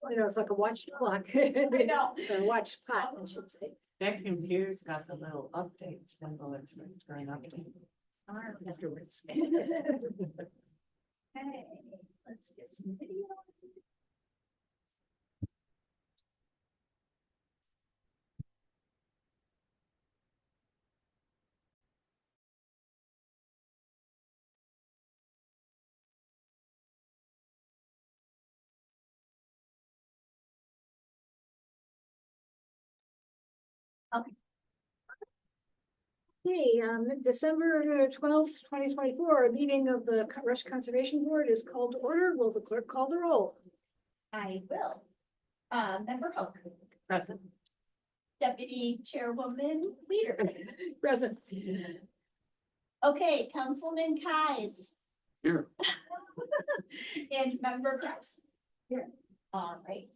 You know, it's like a watch clock. I know. Or a watch pot, I should say. That computer's got the little update symbol, it's ready for an update. Afterwards. Okay, let's get some video. Okay, December 12th, 2024, a meeting of the Rush Conservation Board is called to order. Will the clerk call the roll? I will. Member Hook, Present. Deputy Chairwoman Leader. Present. Okay, Councilman Kais. Here. And Member Kraus. Here. All right.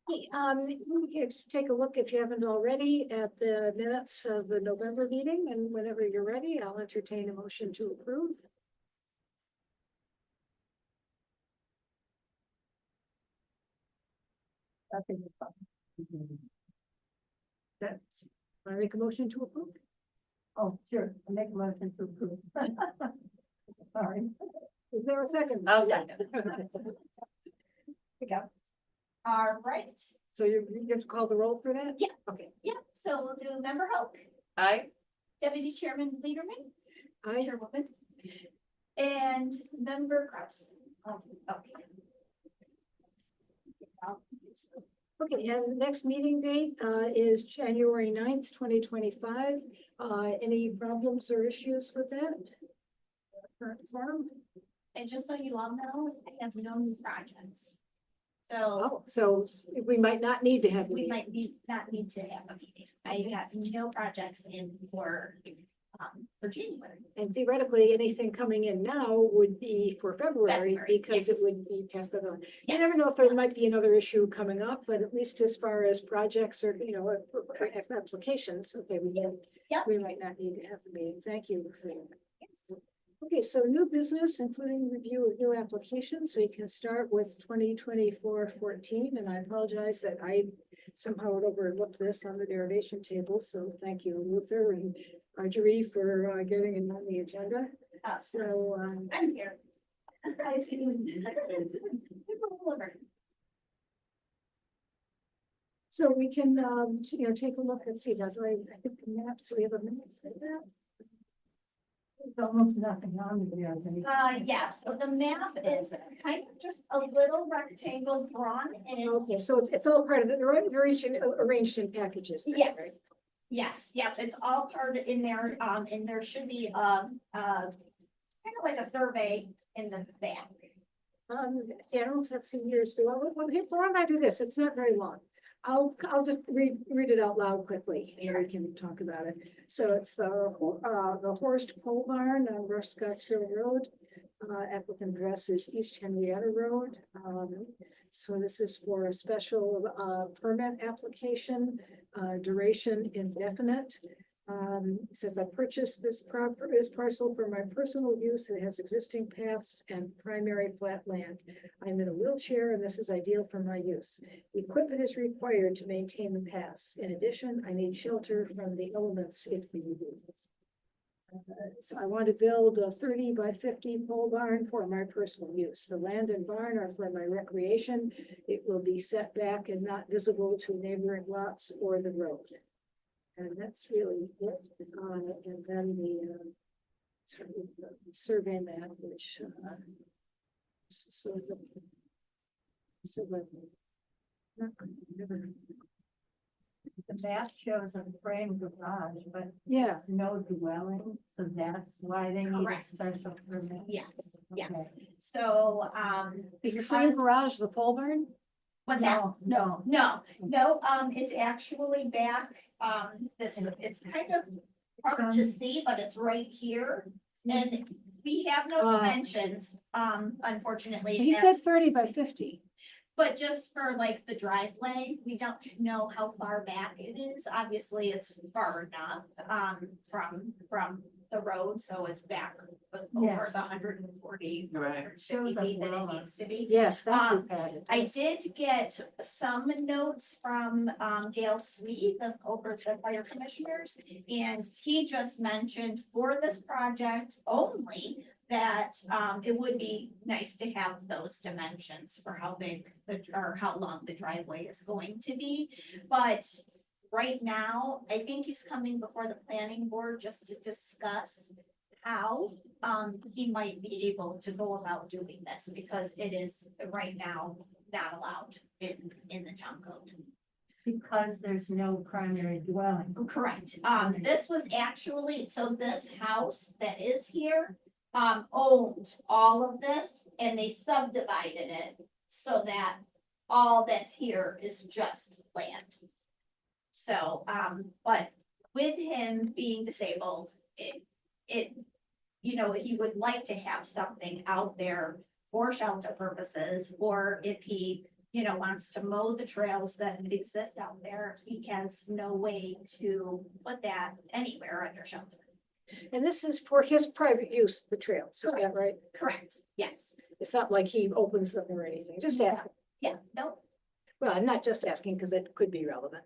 Hey, we could take a look, if you haven't already, at the minutes of the November meeting, and whenever you're ready, I'll entertain a motion to approve. That's, want to make a motion to approve? Oh, sure, I make a motion to approve. Sorry. Is there a second? I'll second. Okay. All right. So you have to call the roll for that? Yeah. Okay. Yeah, so we'll do Member Hook, Aye. Deputy Chairman Leaderman, I, Chairwoman, and Member Kraus. Okay. okay, and the next meeting date is January 9th, 2025. Any problems or issues with that? Current form? And just so you all know, I have no new projects. So Oh, so we might not need to have. a we meeting. might not need to have a meeting. I got no projects in for January. And theoretically, anything coming in now would be for February February, because it yes. would be passed that on. You Yes. never know if there might be another issue coming up, but at least as far as projects or, you know, applications, okay, Yep. we might not need to have the meeting. Thank you for that. Yes. Okay, so new business, including review of new applications. We can start with 2024-14, and I apologize that I somehow had overlooked this on the derivation table. So thank you, Luther and Marjorie, for getting it on the agenda. So, I'm here. I see. so we can, you know, take a look and see that, right? I think the maps, we have a map for that. There's almost nothing on there. Yes, so the map is kind of just a little rectangle drawn and Okay, so it's all part of the, arranged in packages. then, right? yes. Yes, yep, it's all part in there, and there should be, kind of like a survey in the back. See, I don't have some years, so why don't I do this? It's not very long. I'll just read it out loud quickly, and then we can talk about it. So it's the Horst Pole Barn on Rush Scottsville Road. Applicant address is East Henrietta Road. So this is for a special permit application, duration indefinite. It says I purchased this parcel for my personal use. It has existing paths and primary flat land. I'm in a wheelchair and this is ideal for my use. Equipment is required to maintain the paths. In addition, I need shelter from the elements if needed. So I want to build a 30 by 50 pole barn for my personal use. The land and barn are for my recreation. It will be set back and not visible to neighboring lots or the road. And that's really it on it. And then the survey map, which The map shows a frame garage, but yeah, no dwelling, so that's why they need a Correct. special permit. Yes, yes, so, is the frame because- garage the pole barn? what's that? No, No, it's actually back, it's kind of hard to see, but it's right here. And we have no dimensions, unfortunately. He said 30 by 50. But just for like the driveway, we don't know how far back it is. Obviously, it's far enough, from the road, so it's back Yeah. over the 140. Right. 150 Shows up feet that well. it needs to be. Yes, thank you, Um, Pat. It I does. did get some notes from Dale Sweet over the fire commissioners. And he just mentioned for this project only that it would be nice to have those dimensions for how big or how long the driveway is going to be. But right now, I think he's coming before the planning board just to discuss how he might be able to go about doing this, because it is right now not allowed in the town code. Because there's no primary dwelling. Correct. This was actually, so this house that is here, owned all of this and they subdivided it so that all that's here is just land. So, but with him being disabled, he would like to have something out there for shelter purposes, or if he wants to mow the trails that exist out there, he has no way to put that anywhere under shelter. And this is for his private use, the trails, is that Correct. right? Correct, yes, It's not like he opens them or anything, just Yeah. asking. yeah, no, Well, I'm not just asking because it could be relevant.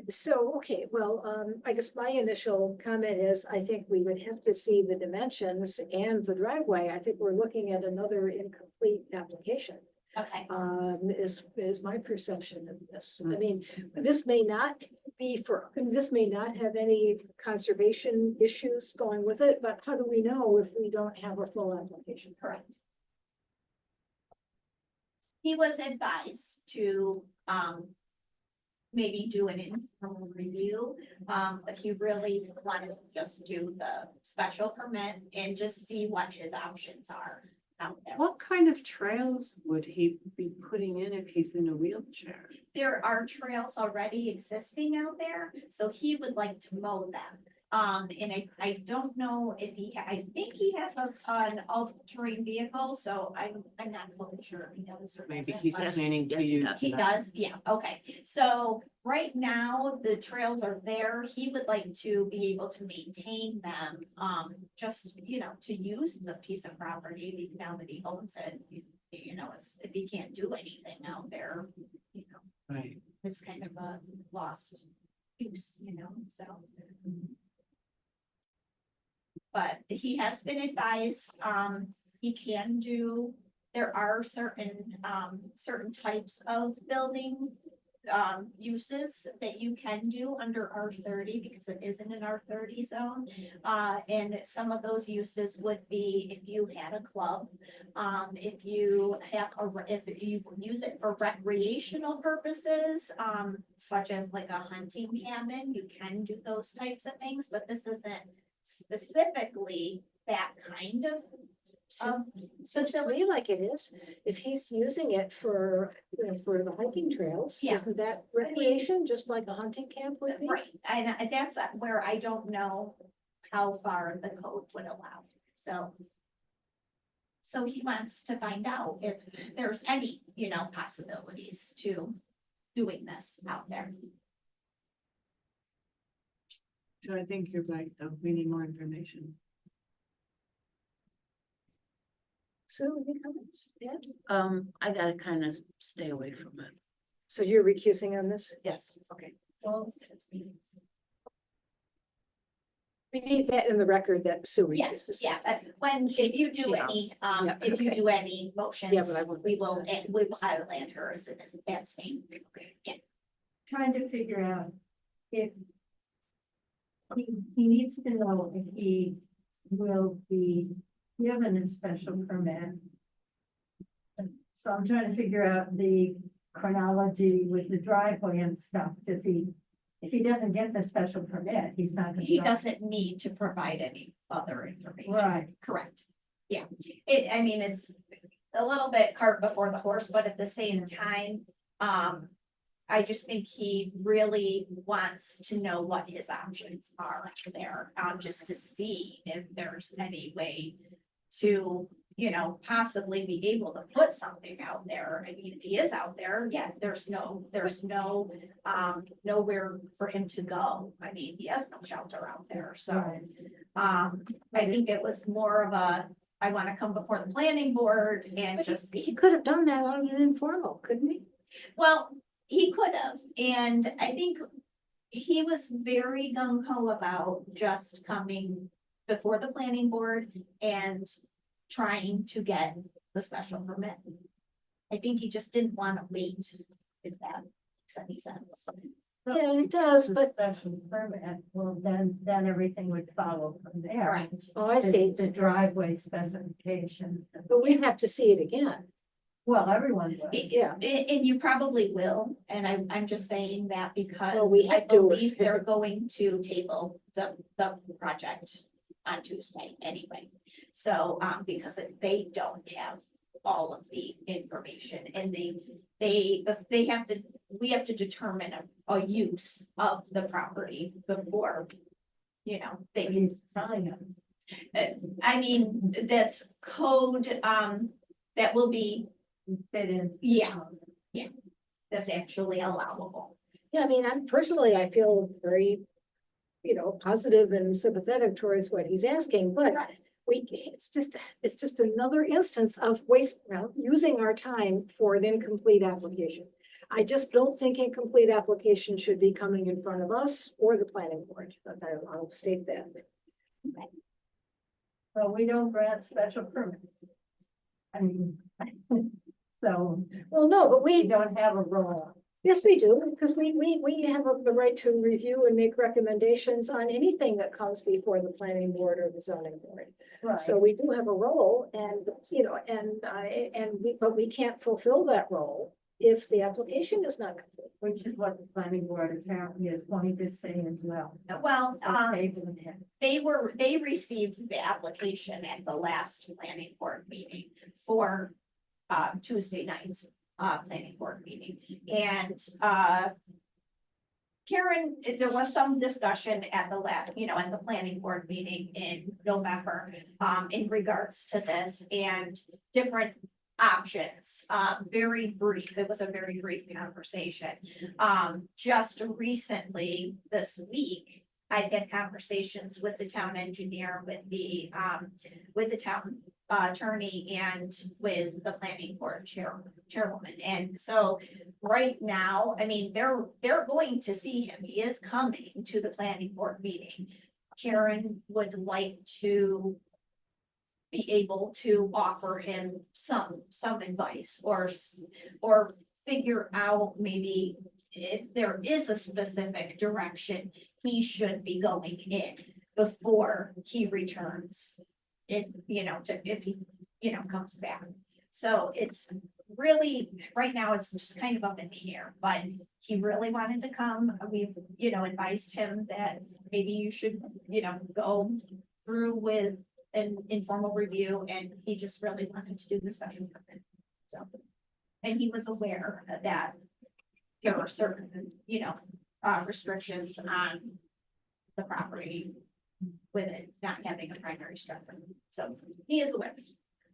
So, okay, well, I guess my initial comment is, I think we would have to see the dimensions and the driveway. I think we're looking at another incomplete application. okay, Is my perception of this. I mean, this may not this may not have any conservation issues going with it, but how do we know if we don't have a full application? correct. He was advised to, maybe do an informal review, but he really wanted to just do the special permit and just see what his options are out there. What kind of trails would he be putting in if he's in a wheelchair? There are trails already existing out there, so he would like to mow them. And I don't know if I think he has an all-terrain vehicle, so I'm not fully sure if he does or Maybe doesn't, he's but planning to use. he does, yeah, okay. So right now, the trails are there. He would like to be able to maintain them, just, to use the piece of property now that he owns it. If he can't do anything out there, Right. it's kind of a lost use, so. But he has been advised, he can do, there are certain types of building uses that you can do under R30 because it isn't an R30 zone. And some of those uses would be if you had a club, if you use it for recreational purposes, such as like a hunting cabin, you can do those types of things, but this isn't specifically that kind of Seems to me like it is. If he's using it for the hiking trails, Yeah. isn't that recreation, just like a hunting camp would be? right, and that's where I don't know how far the code would allow, so. So he wants to find out if there's any, possibilities to doing this out there. So I think you're right, though. We need more information. So any comments? Yeah, I gotta kind of stay away from it. so you're recusing on this? Yes. Okay. We need that in the record that Sue Yes, recuses. yeah, if you do She any, Yeah, if you okay. do any motions, Yeah, but I won't- we will, I will add her as an abstain. Yeah. Trying to figure out if he needs to know if he will be given a special permit. So I'm trying to figure out the chronology with the driveway and stuff. If he doesn't get the special permit, he's not. gonna He drive. doesn't need to provide any other information. Right. Correct. Yeah, it's a little bit cart before the horse, but at the same time, I just think he really wants to know what his options are there, just to see if there's any way to you know, possibly be able to put something out there. I mean, if he is out there, yeah, there's no, nowhere for him to go. I mean, he has no shelter out there, so. Right. I think it was more of a, I wanna come before the planning board and just He see. could have done that on an informal, couldn't he? Well, he could have, and I think he was very gung ho about just coming before the planning board and trying to get the special permit. I think he just didn't wanna wait, if that makes any sense. Yeah, it does, The but, special permit, well, then everything would follow from there. Correct. oh, I see. The driveway specifications. But we'd have to see it again. Well, everyone would. Yeah. And you probably will, and I'm just saying that because Well, we I have to. believe they're going to table the project on Tuesday anyway. So, because they don't have all of the information and they have to, we have to determine a use of the property before, you know, they But can. he's telling us. I mean, that's code, that will be, Fit in. Yeah. that's actually allowable. Yeah, I mean, I feel very, positive and sympathetic towards what he's asking, but it's just another instance of using our time for an incomplete application. I just don't think incomplete application should be coming in front of us or the planning board, but I'll state that. Well, we don't grant special permits. I mean, so Well, no, but we we, don't have a role. yes, we do, because we have the right to review and make recommendations on anything that comes before the planning board or the zoning board. Right. So we do have a role and, but we can't fulfill that role if the application is not complete. Which is what the planning board apparently is going to say as well. Well, Okay, they received the application at the last planning board meeting for Tuesday night's planning board meeting. And Karen, there was some discussion at the at the planning board meeting in November in regards to this and different options. Very brief, it was a very brief conversation. Just recently, this week, I've had conversations with the town engineer, with the town attorney and with the planning board chairwoman. And so right now, I mean, they're going to see him. He is coming to the planning board meeting. Karen would like to be able to offer him some advice or figure out if there is a specific direction he should be going in before he returns. If he, comes back. So it's really, right now, it's just kind of up in the air, but he really wanted to come. We've, advised him that maybe you should, go through with an informal review, and he just really wanted to do the special permit. So, and he was aware that there were certain, restrictions on the property with it not having a primary structure. So he is aware.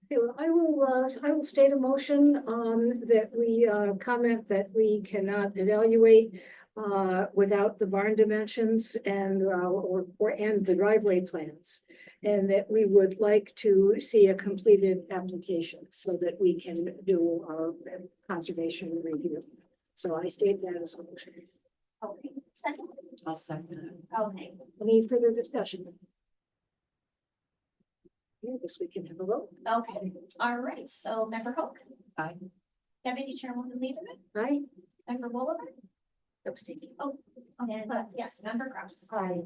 Okay, well, I will state a motion, that we, comment that we cannot evaluate, without the barn dimensions and, and the driveway plans. And that we would like to see a completed application so that we can do our conservation review. So I state that as a motion. Okay, second. I'll second it. Okay, Any further discussion? I guess we can have a vote. okay, all right, so member Hope. Aye. Deputy Chairwoman Lieberman, Aye. member Wolford, Abstaining. and yes, member Kraus. Hi.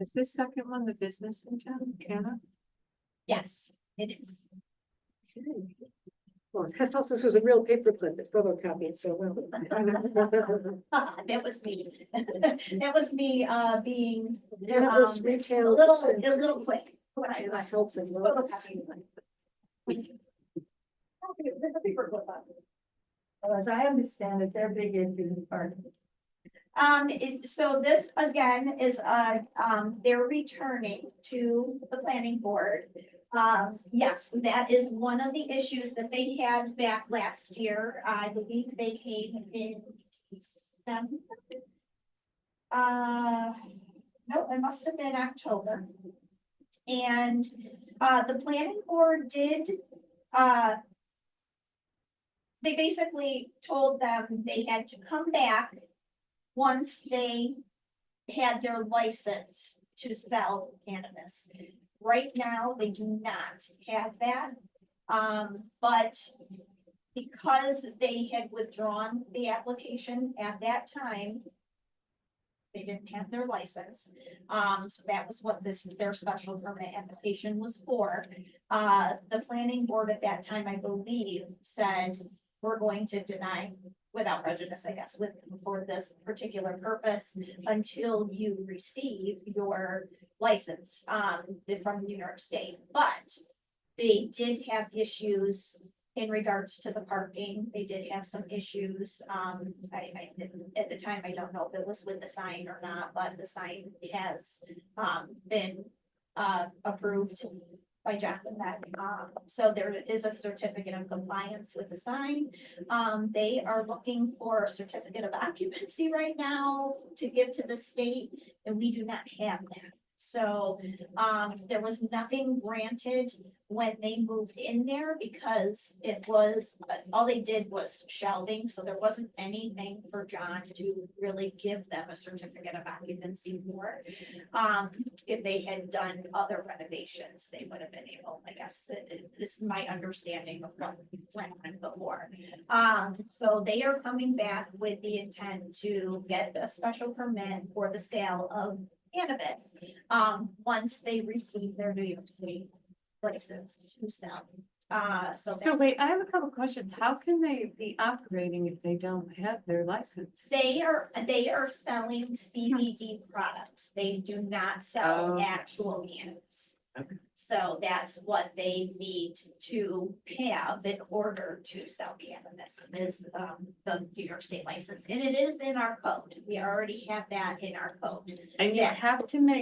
Is this second one the business in town, Kenna? Yes, it is. Well, I thought this was a real paperclip that photocopied so well. That was me. That was me, being And it was a retail. little quick. When I And was health and wellness. photocopying. Well, as I understand it, they're big into the parking. So this again is, they're returning to the planning board. Yes, that is one of the issues that they had back last year. I believe they came in December. No, it must have been October. And, the planning board did, they basically told them they had to come back once they had their license to sell cannabis. Right now, they do not have that. But because they had withdrawn the application at that time, they didn't have their license. So that was what their special permit application was for. The planning board at that time, I believe, said, we're going to deny without prejudice, I guess, for this particular purpose until you receive your license, from New York State. But they did have issues in regards to the parking. They did have some issues. At the time, I don't know if it was with the sign or not, but the sign has, been, approved by Jeff and that. So there is a certificate of compliance with the sign. They are looking for a certificate of occupancy right now to give to the state, and we do not have that. So, there was nothing granted when they moved in there because it was, all they did was shelving, so there wasn't anything for John to really give them a certificate of occupancy for. If they had done other renovations, they would have been able, I guess, this is my understanding of what went on before. So they are coming back with the intent to get a special permit for the sale of cannabis, once they receive their New York State license to sell. So So that's- wait, I have a couple questions. How can they be operating if they don't have their license? they are selling CBD products. They do not sell Oh. actual cannabis. Okay. So that's what they need to have in order to sell cannabis is, the New York State license. And it is in our code. We already have that in our code. And you Yeah.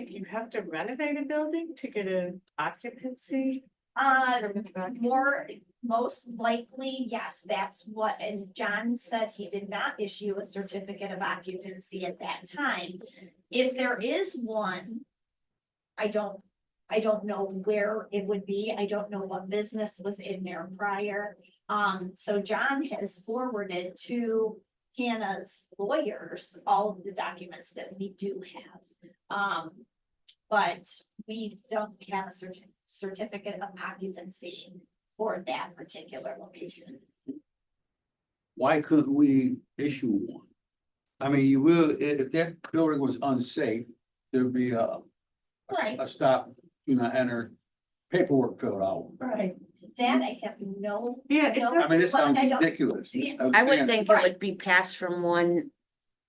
you have to renovate a building to get an occupancy? permit back? Most likely, yes, that's what, and John said he did not issue a certificate of occupancy at that time. If there is one, I don't know where it would be. I don't know what business was in there prior. So John has forwarded to Hannah's lawyers all of the documents that we do have. But we don't have a certificate of occupancy for that particular location. Why couldn't we issue one? I mean, you will, if that building was unsafe, there'd be Right. a stop, do not enter, paperwork filled out. Right. That I have no. Yeah, it no- does- I mean, this Well, sounds I don't- ridiculous. Yeah. I'm I would saying- think it would be passed from one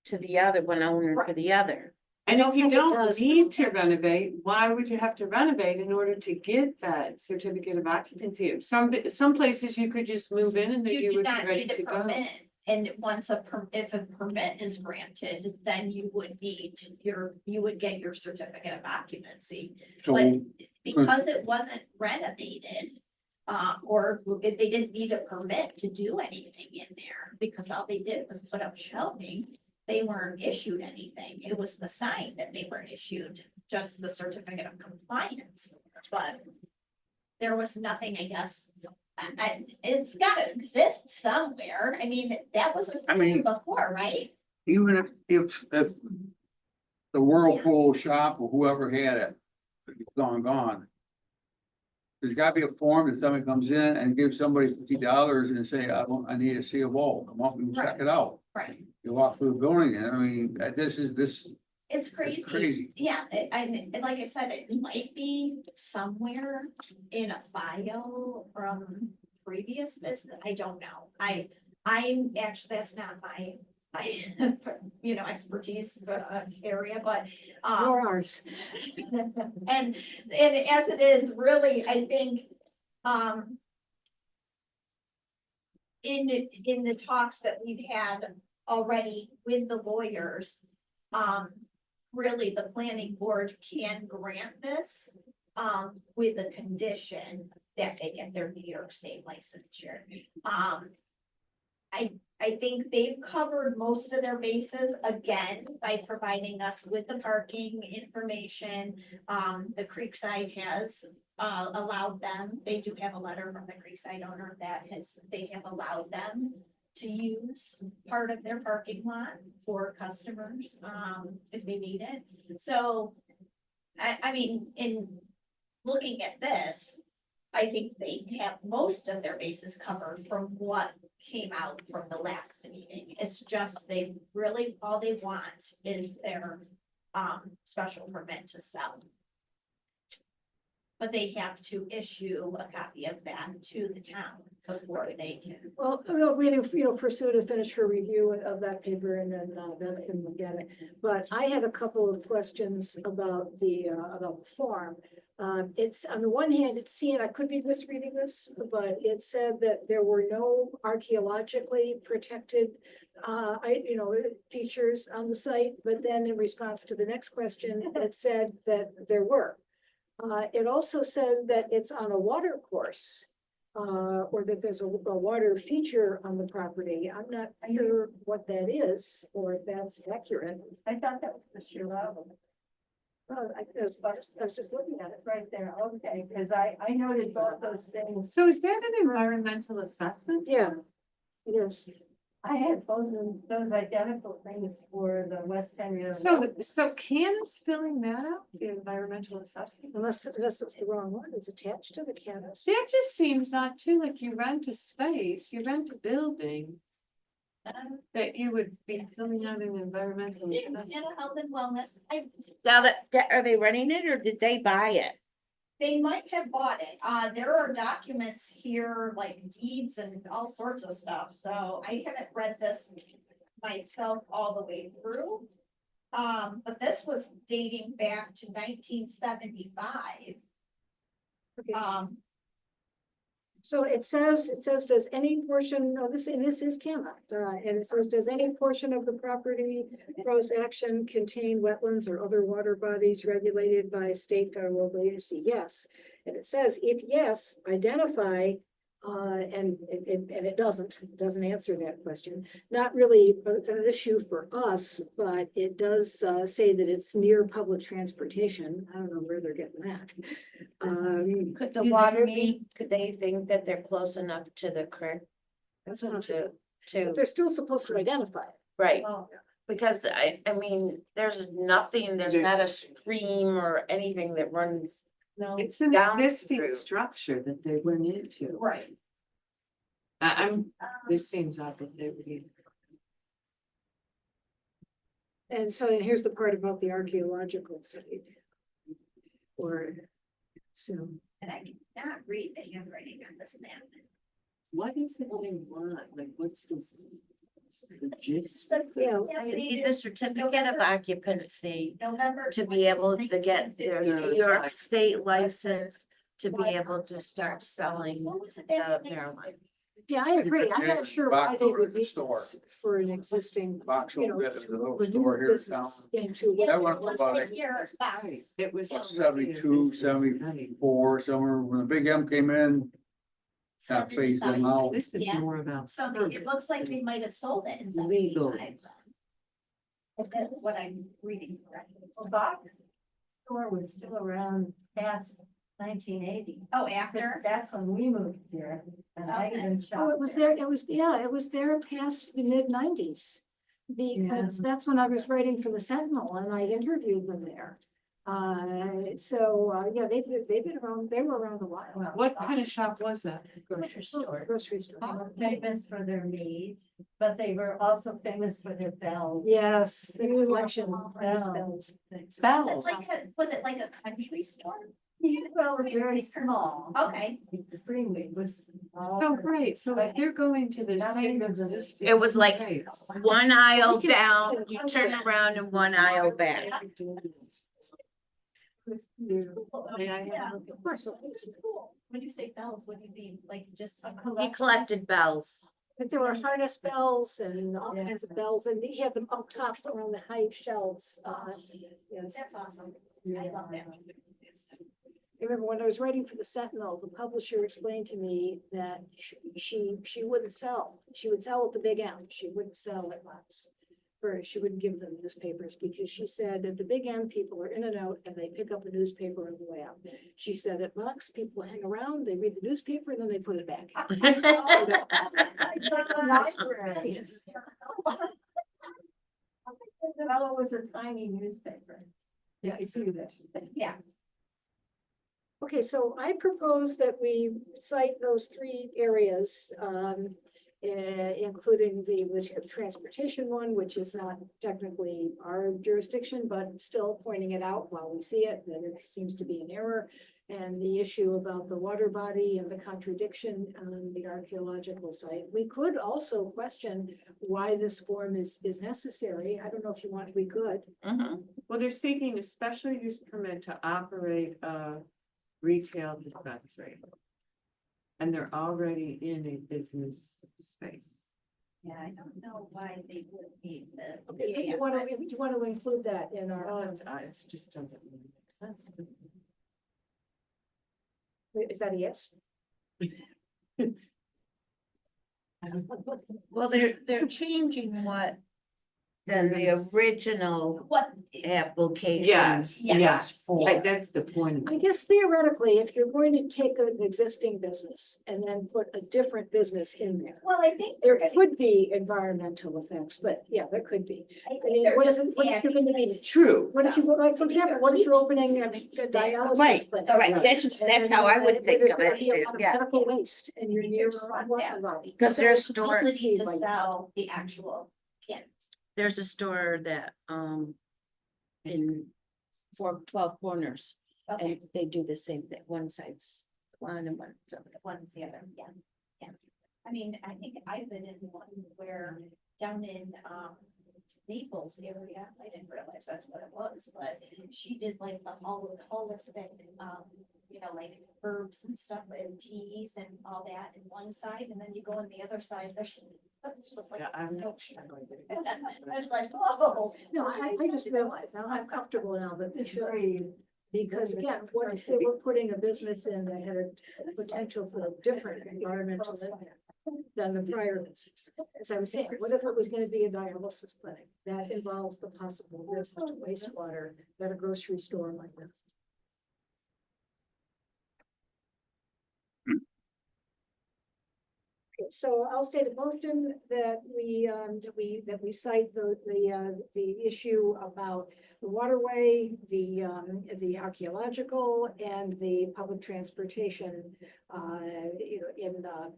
to the other, one owner to the other. And don't if you think it don't does, need though. to renovate, why would you have to renovate in order to get that certificate of occupancy? Some places you could just move in and then You you do would be not ready need a to go. permit, and once if a permit is granted, then you would you would get your certificate of occupancy. So, But because it wasn't renovated, or they didn't need a permit to do anything in there, because all they did was put up shelving. They weren't issued anything. It was the sign that they were issued, just the certificate of compliance, but there was nothing, I guess. It's gotta exist somewhere. I mean, that was a I mean- sign before, right? even if the Whirlpool shop or whoever had it, it's gone. There's gotta be a form that somebody comes in and gives somebody $50 and say, I need a C of O, come up and check Right. it out. Right. You walk through the building and I mean, this, It's crazy. crazy. Yeah, and like I said, it might be somewhere in a file from previous business. I don't know. I'm actually, that's not my, expertise, area, but, Or ours. and as it is, really, I think, in the talks that we've had already with the lawyers, really the planning board can grant this, with a condition that they get their New York State licensure. I think they've covered most of their bases again by providing us with the parking information. The Creekside has allowed them, they do have a letter from the Creekside owner that they have allowed them to use part of their parking lot for customers, if they need it. So, I mean, in looking at this, I think they have most of their bases covered from what came out from the last meeting. It's just they really, all they want is their special permit to sell. But they have to issue a copy of that to the town before they can. Well, we're waiting, for Sue to finish her review of that paper and then Beth can look at it. But I had a couple of questions about the form. It's, on the one hand, it's seen, I could be misreading this, but it said that there were no archaeologically protected features on the site, but then in response to the next question, it said that there were. It also says that it's on a water course, or that there's a water feature on the property. I'm not sure what that is, or if that's accurate. I thought that was the Shirley. I was just looking at it. Right there, okay, because I noted both those things. So is that an environmental assessment? Yeah, it is. I had both of those identical things for the West Henry. So Candace filling that out, the environmental assessment? Unless it's the wrong one, it's attached to the canvas. That just seems odd too, like you rent a space, you rent a building, that you would be filling out an environmental assessment. Mental health and wellness, Now are they running it or did they buy it? they might have bought it. There are documents here, like deeds and all sorts of stuff, so I haven't read this myself all the way through. But this was dating back to 1975. Okay, so it says, does any portion, this is Cammart, and it says, does any portion of the property proposed action contain wetlands or other water bodies regulated by state, federal, local agency? Yes. And it says, if yes, identify, and it doesn't answer that question. Not really an issue for us, but it does say that it's near public transportation. I don't know where they're getting that. Could the Do they water mean- could they think that they're close enough to the creek That's what I'm saying. to, But they're still supposed to identify it. right? Oh, Because I mean, there's nothing, there's not a stream or anything that runs. no, It's an Down existing through. structure that they went into. Right. This seems odd that they would. And so and here's the part about the archaeological site. Or, so, And I cannot read the handwriting on this map. What is it they want? Like, what's this? The gist? Says Yeah, They need dated the certificate of occupancy November to be able to get their 1950. New York State license to be able to start selling What was it? the that- marijuana. yeah, I agree. I'm not sure why they would Box need store. this for an existing, Box you know, will get it, the little to store renew here in town. business into. Yeah, That it one's was about in your box. It was. About already a 72, business 74, somewhere when the big M came in, that phased them 75. out. This is Yeah. more about. So it looks like they might have sold it in Legal. 75. If that's what I'm reading correctly. well, box store was still around past 1980. Oh, after? That's when we moved here, and I Okay. even shopped. Oh, it was there, it was there past the mid-90s. Because that's when I was writing for the Sentinel and I interviewed them there. Yeah, they've been around, they were around a while. Well, What kind of shop was that? Grocery store. Grocery They store. were famous for their meat, but they were also famous for their bells. Yes, the collection. Bells. Bells. Bells. Was it like a country store? Well, it was very small. Okay. Extremely was. So great, so if they're going to the same existing. It was like place. one aisle down, you turn around and one aisle back. May I have a Yeah. look at- Of course, it's cool. When you say bells, what do you mean? Like just. He collected bells. But there were harness bells and all kinds of bells, and he had them up top around the high shelves, yes. That's awesome. I love that. I remember when I was writing for the Sentinel, the publisher explained to me that she wouldn't sell. She would sell at the Big M. She wouldn't sell at Lux. She wouldn't give them newspapers because she said at the Big M, people are in and out and they pick up a newspaper on the way out. She said at Lux, people hang around, they read the newspaper and then they put it back. Libraries. Well, it was a tiny newspaper. You could Yes. see that. Yeah, Okay, so I propose that we cite those three areas, including the transportation one, which is not technically our jurisdiction, but still pointing it out while we see it, that it seems to be an error. And the issue about the water body and the contradiction on the archaeological site. We could also question why this form is necessary. I don't know if you want, we could. Mhm. Well, they're seeking a special use permit to operate a retail dispensary. And they're already in a business space. yeah, I don't know why they would need the. Okay, so you want to include that in our, Well, it just doesn't really make sense. is that a yes? Well, they're changing what than the Yes. original What, application. Yes, Yes. yes, For. that's the point. I guess theoretically, if you're going to take an existing business and then put a different business in there, well, I think. there could be environmental effects, but yeah, there could be. I think I mean, they're what if, just what if you're gonna be, adding True. what if you, like, for example, what if you're opening a dialysis Right, clinic? right, that's how I would think There's of gonna be a it, lot of yeah, medical waste and you're I think near they just a want water that. body. because So there's the store, ability to Right. sell the actual cannabis. there's a store that, in 12 Corners, Okay, and they do the same thing, one side's one and one's the other. one's the other, yeah, yeah. I mean, I think I've been in one where down in, Naples area, I didn't realize that's what it was, but she did like the holistic, you know, like herbs and stuff and teas and all that in one side, and then you go on the other side, there's just like. Yeah, I'm no- not sure. I was like, oh. No, I just realized, now I'm comfortable now that they should. Because again, what if they were putting a business in that had a potential for a different environmental impact than the prior business? As I was saying, what if it was gonna be a dialysis clinic that involves the possible risk to wastewater that a grocery store might have? Okay, so I'll state a motion that we cite the issue about the waterway, the archaeological and the public transportation, you know,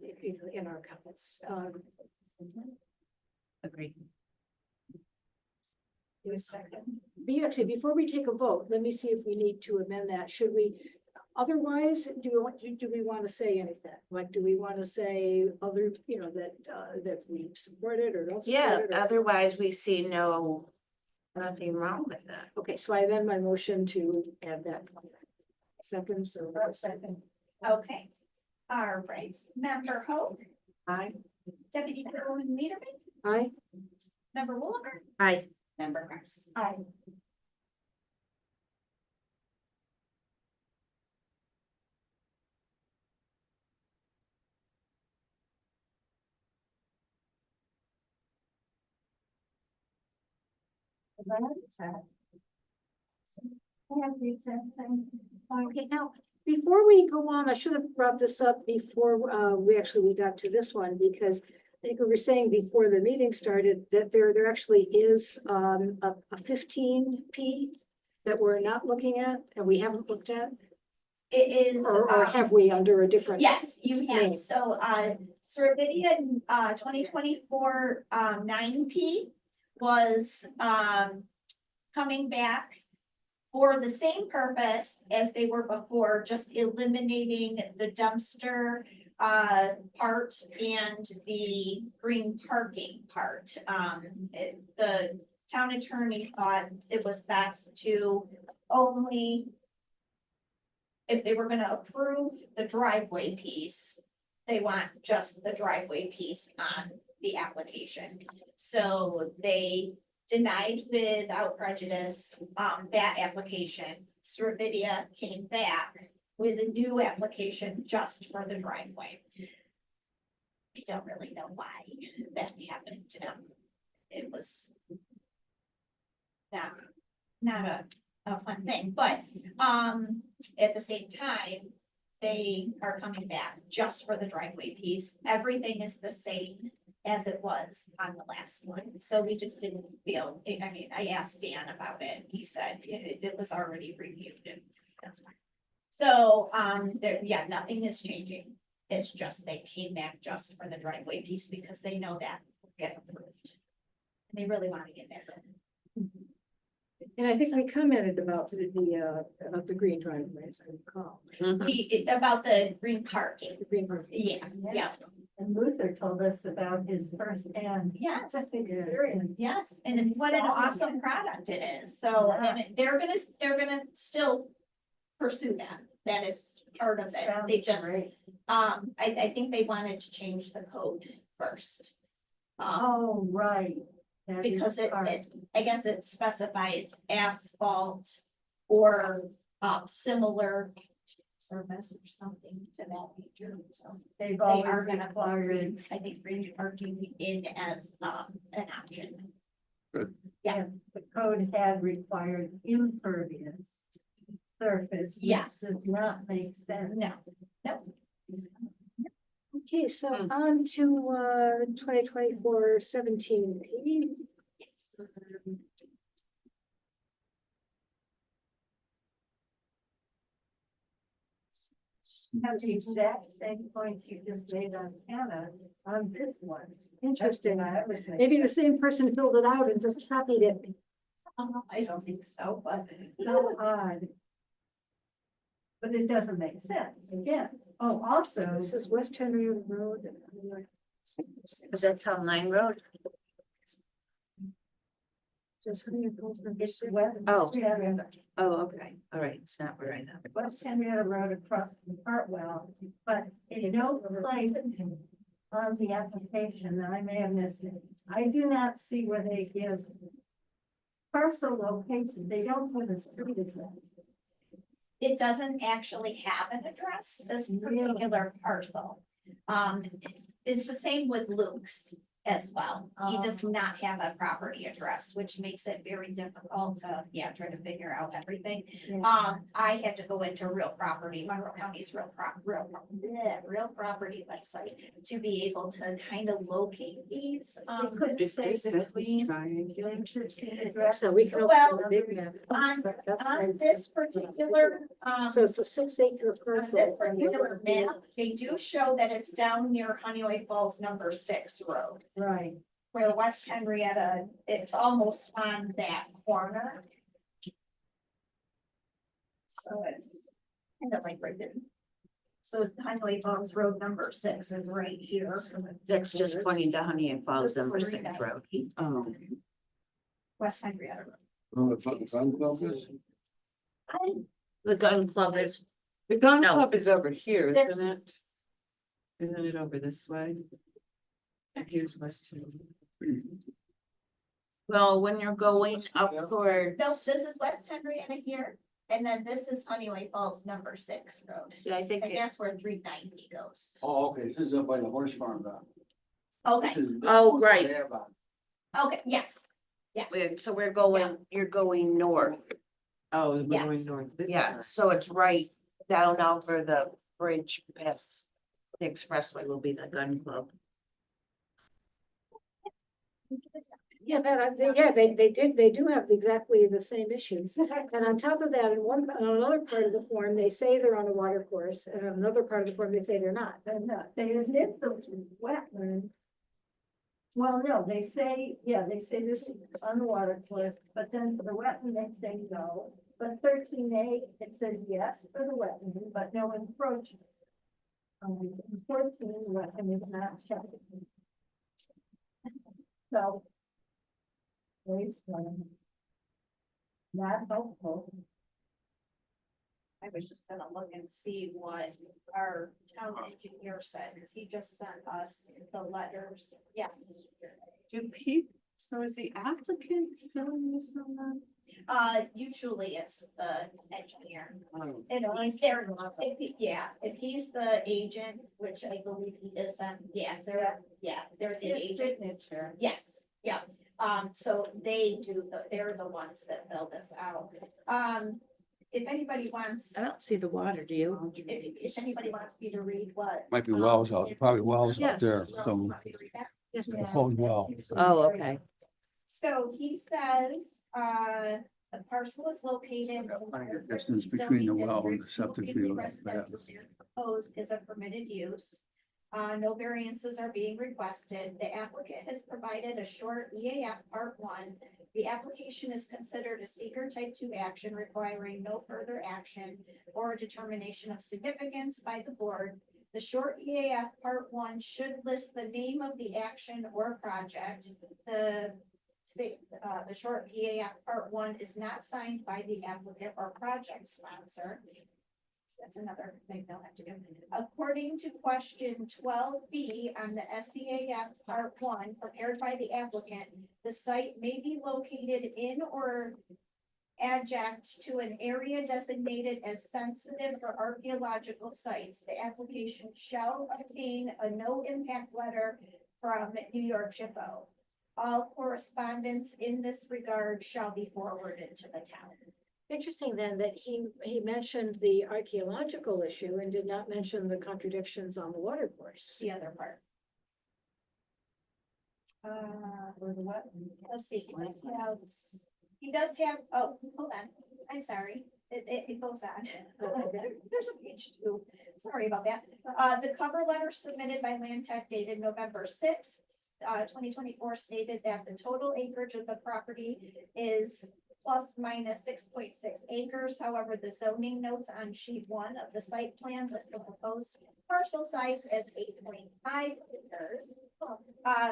in our comments. Agree. Actually, before we take a vote, let me see if we need to amend that. Should we? Otherwise, do we want to say anything? Like, do we want to say other, you know, that we support it or don't support Yeah, it? or- otherwise we see nothing wrong with that. Okay, so I amend my motion to add that. Second, so that's second. Okay, all right, Member Hope, I, Deputy Carolyn Lederman, Aye. Member Woolager, Aye. Member Kraus. Aye. Okay, now, before we go on, I should have brought this up before, we got to this one, because I think we were saying before the meeting started that there actually is, a 15P that we're not looking at and we haven't looked at, It is. or have we under a different? Yes, you name? have. So, Cervidia, 2024, 9P was, coming back for the same purpose as they were before, just eliminating the dumpster, part and the green parking part. The town attorney thought it was best to only if they were gonna approve the driveway piece, they want just the driveway piece on the application. So they denied without prejudice, that application. Servidia came back with a new application just for the driveway. I don't really know why that happened to them. It was not a fun thing, but, at the same time, they are coming back just for the driveway piece. Everything is the same as it was on the last one, so we just didn't feel, I mean, I asked Dan about it, he said it was already reviewed and that's fine. So, there, yeah, nothing is changing, it's just they came back just for the driveway piece because they know that will get approved. They really want to get that done. And I think we commented about about the green driveways, I recall. About the green parking, The green parking. yeah. And Luther told us about his firsthand Yes. experience. Yes, and it's what an awesome product it is, so, and they're gonna still pursue that, that is part of it, they Sounds just, great. I think they wanted to change the code first. Oh, right. That is Because it, part. I guess it specifies asphalt or, similar service or something to that nature, so. They've They always are gonna required, I think green parking in as, an option. the code had required impervious surface. which Yes. Does not make sense. No, no. Okay, so on to 2024-17. Have the exact same points you just made on Hannah on this one. Interesting. I was like, Maybe the same person filled it out and just copied it. I don't think so, but. so odd. But it doesn't make sense, again. Oh, also, This is West Henrietta Road. Is that Town Line Road? Says Honey Falls number it's six. West. Oh. Henrietta. Oh, okay, all right, it's not where I know. West Henrietta Road across from Hartwell, but it don't place on the application, and I may have missed it. I do not see where they give parcel location, they don't put a street address. It doesn't actually have an address, this particular parcel. It's the same with Luke's as well. He does not have a property address, which makes it very difficult to, try to figure out everything. Yeah. I had to go into Real Property, Monroe County's Real Property website to be able to kind of locate these. They couldn't Is say this that between triangle? interesting address. So we can. Well, open the big map. on- That's On right. this particular, So it's a 6 acre on parcel. this particular map, they do show that it's down near Honeyway Falls number 6 road. Right. Where West Henrietta, it's almost on that corner. So it's kind of like right there. So Honeyway Falls Road number 6 is right here. That's just pointing to Honey and Falls This is number three 6 then. road. Oh, West Henrietta Road. Oh, the gun club is? The gun club is, the gun No. club is over here, That's- isn't it? Isn't it over this way? And here's West Henry. well, when you're going up No, towards, this is West Henrietta here, and then this is Honeyway Falls number 6 road. I think, And that's where 390 goes. Oh, okay, this is up by the horse farm, though. Okay, Oh, right. okay, yes. Yes. so we're going, you're going north. Oh, we're going Yes. north. this Yeah, way. so it's right down over the bridge past the expressway will be the gun club. Yeah, they do have exactly the same issues. And on top of that, on another part of the form, they say they're on a water course, and on another part of the form, they say they're not. They're not, they is the wetland. Well, no, they say, they say this is on the water course, but then for the wetland, they say no. But 13A, it says yes for the wetland, but no encroachment. 14, the wetland is not checked. So. Waste one. Not helpful. I was just gonna look and see what our town engineer said, because he just sent us the letters. Yes. Do people, so is the applicant filling this on that? Usually it's the engineer. Oh, If he's there, if he's the agent, which I believe he is, they're the His agent. signature. Yes, yeah, so they're the ones that fill this out. If anybody wants, I don't see the water, do you? if anybody wants me to read what. Might be wells out, probably wells out Yes. there, So, some want me to read that? Yes, ma'am. proposed well. Oh, okay. So he says, the parcel is located. Distance between the well and the septic field. Proposed is a permitted use. No variances are being requested. The applicant has provided a short EAF Part 1. The application is considered a seeker type 2 action requiring no further action or determination of significance by the board. The short EAF Part 1 should list the name of the action or project. The short EAF Part 1 is not signed by the applicant or project sponsor. That's another thing they'll have to do. According to question 12B on the SEAF Part 1 prepared by the applicant, the site may be located in or adjunct to an area designated as sensitive for archaeological sites. The application shall obtain a no impact letter from New York SHPO. All correspondence in this regard shall be forwarded to the town. Interesting then that he mentioned the archaeological issue and did not mention the contradictions on the water course. The other part. Let's see, he does have, oh, hold on, I'm sorry, it goes on. There's a page 2, sorry about that. The cover letter submitted by Land Tech dated November 6th, 2024 stated that the total acreage of the property is plus minus 6.6 acres. However, the zoning notes on sheet 1 of the site plan list the proposed parcel size as 8.5 acres.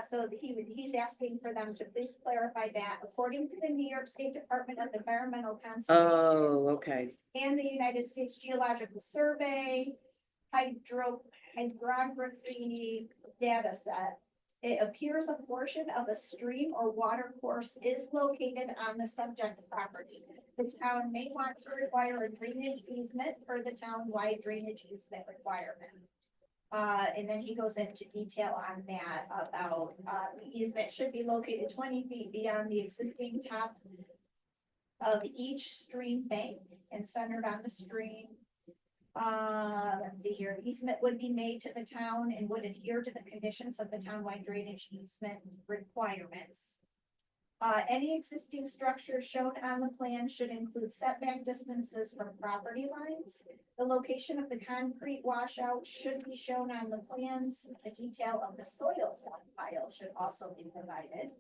So he's asking for them to please clarify that according to the New York State Department of Environmental Conservation. Oh, okay. And the United States Geological Survey hydrography data set. It appears a portion of a stream or water course is located on the subject property. The town may want to require a drainage easement for the town-wide drainage easement requirement. And then he goes into detail on that about, the easement should be located 20 feet beyond the existing top of each stream bank and centered on the stream. Let's see here, easement would be made to the town and would adhere to the conditions of the townwide drainage easement requirements. Any existing structure shown on the plan should include setback distances from property lines. The location of the concrete washout should be shown on the plans. The detail of the soil stockpile should also be provided.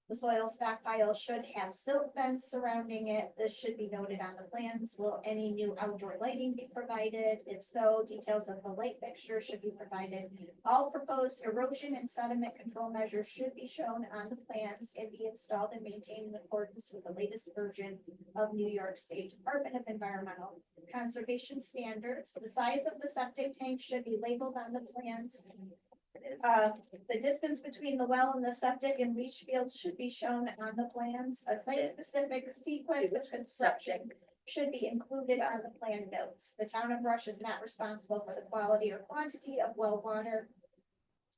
The soil stockpile should have silt fence surrounding it. This should be noted on the plans. Will any new outdoor lighting be provided? If so, details of the light fixture should be provided. All proposed erosion and sediment control measures should be shown on the plans and be installed and maintained in accordance with the latest version of New York State Department of Environmental Conservation standards. The size of the septic tank should be labeled on the plans. The distance between the well and the septic and leach fields should be shown on the plans. A site-specific sequence of construction should be included on the plan notes. The town of Rush is not responsible for the quality or quantity of well water.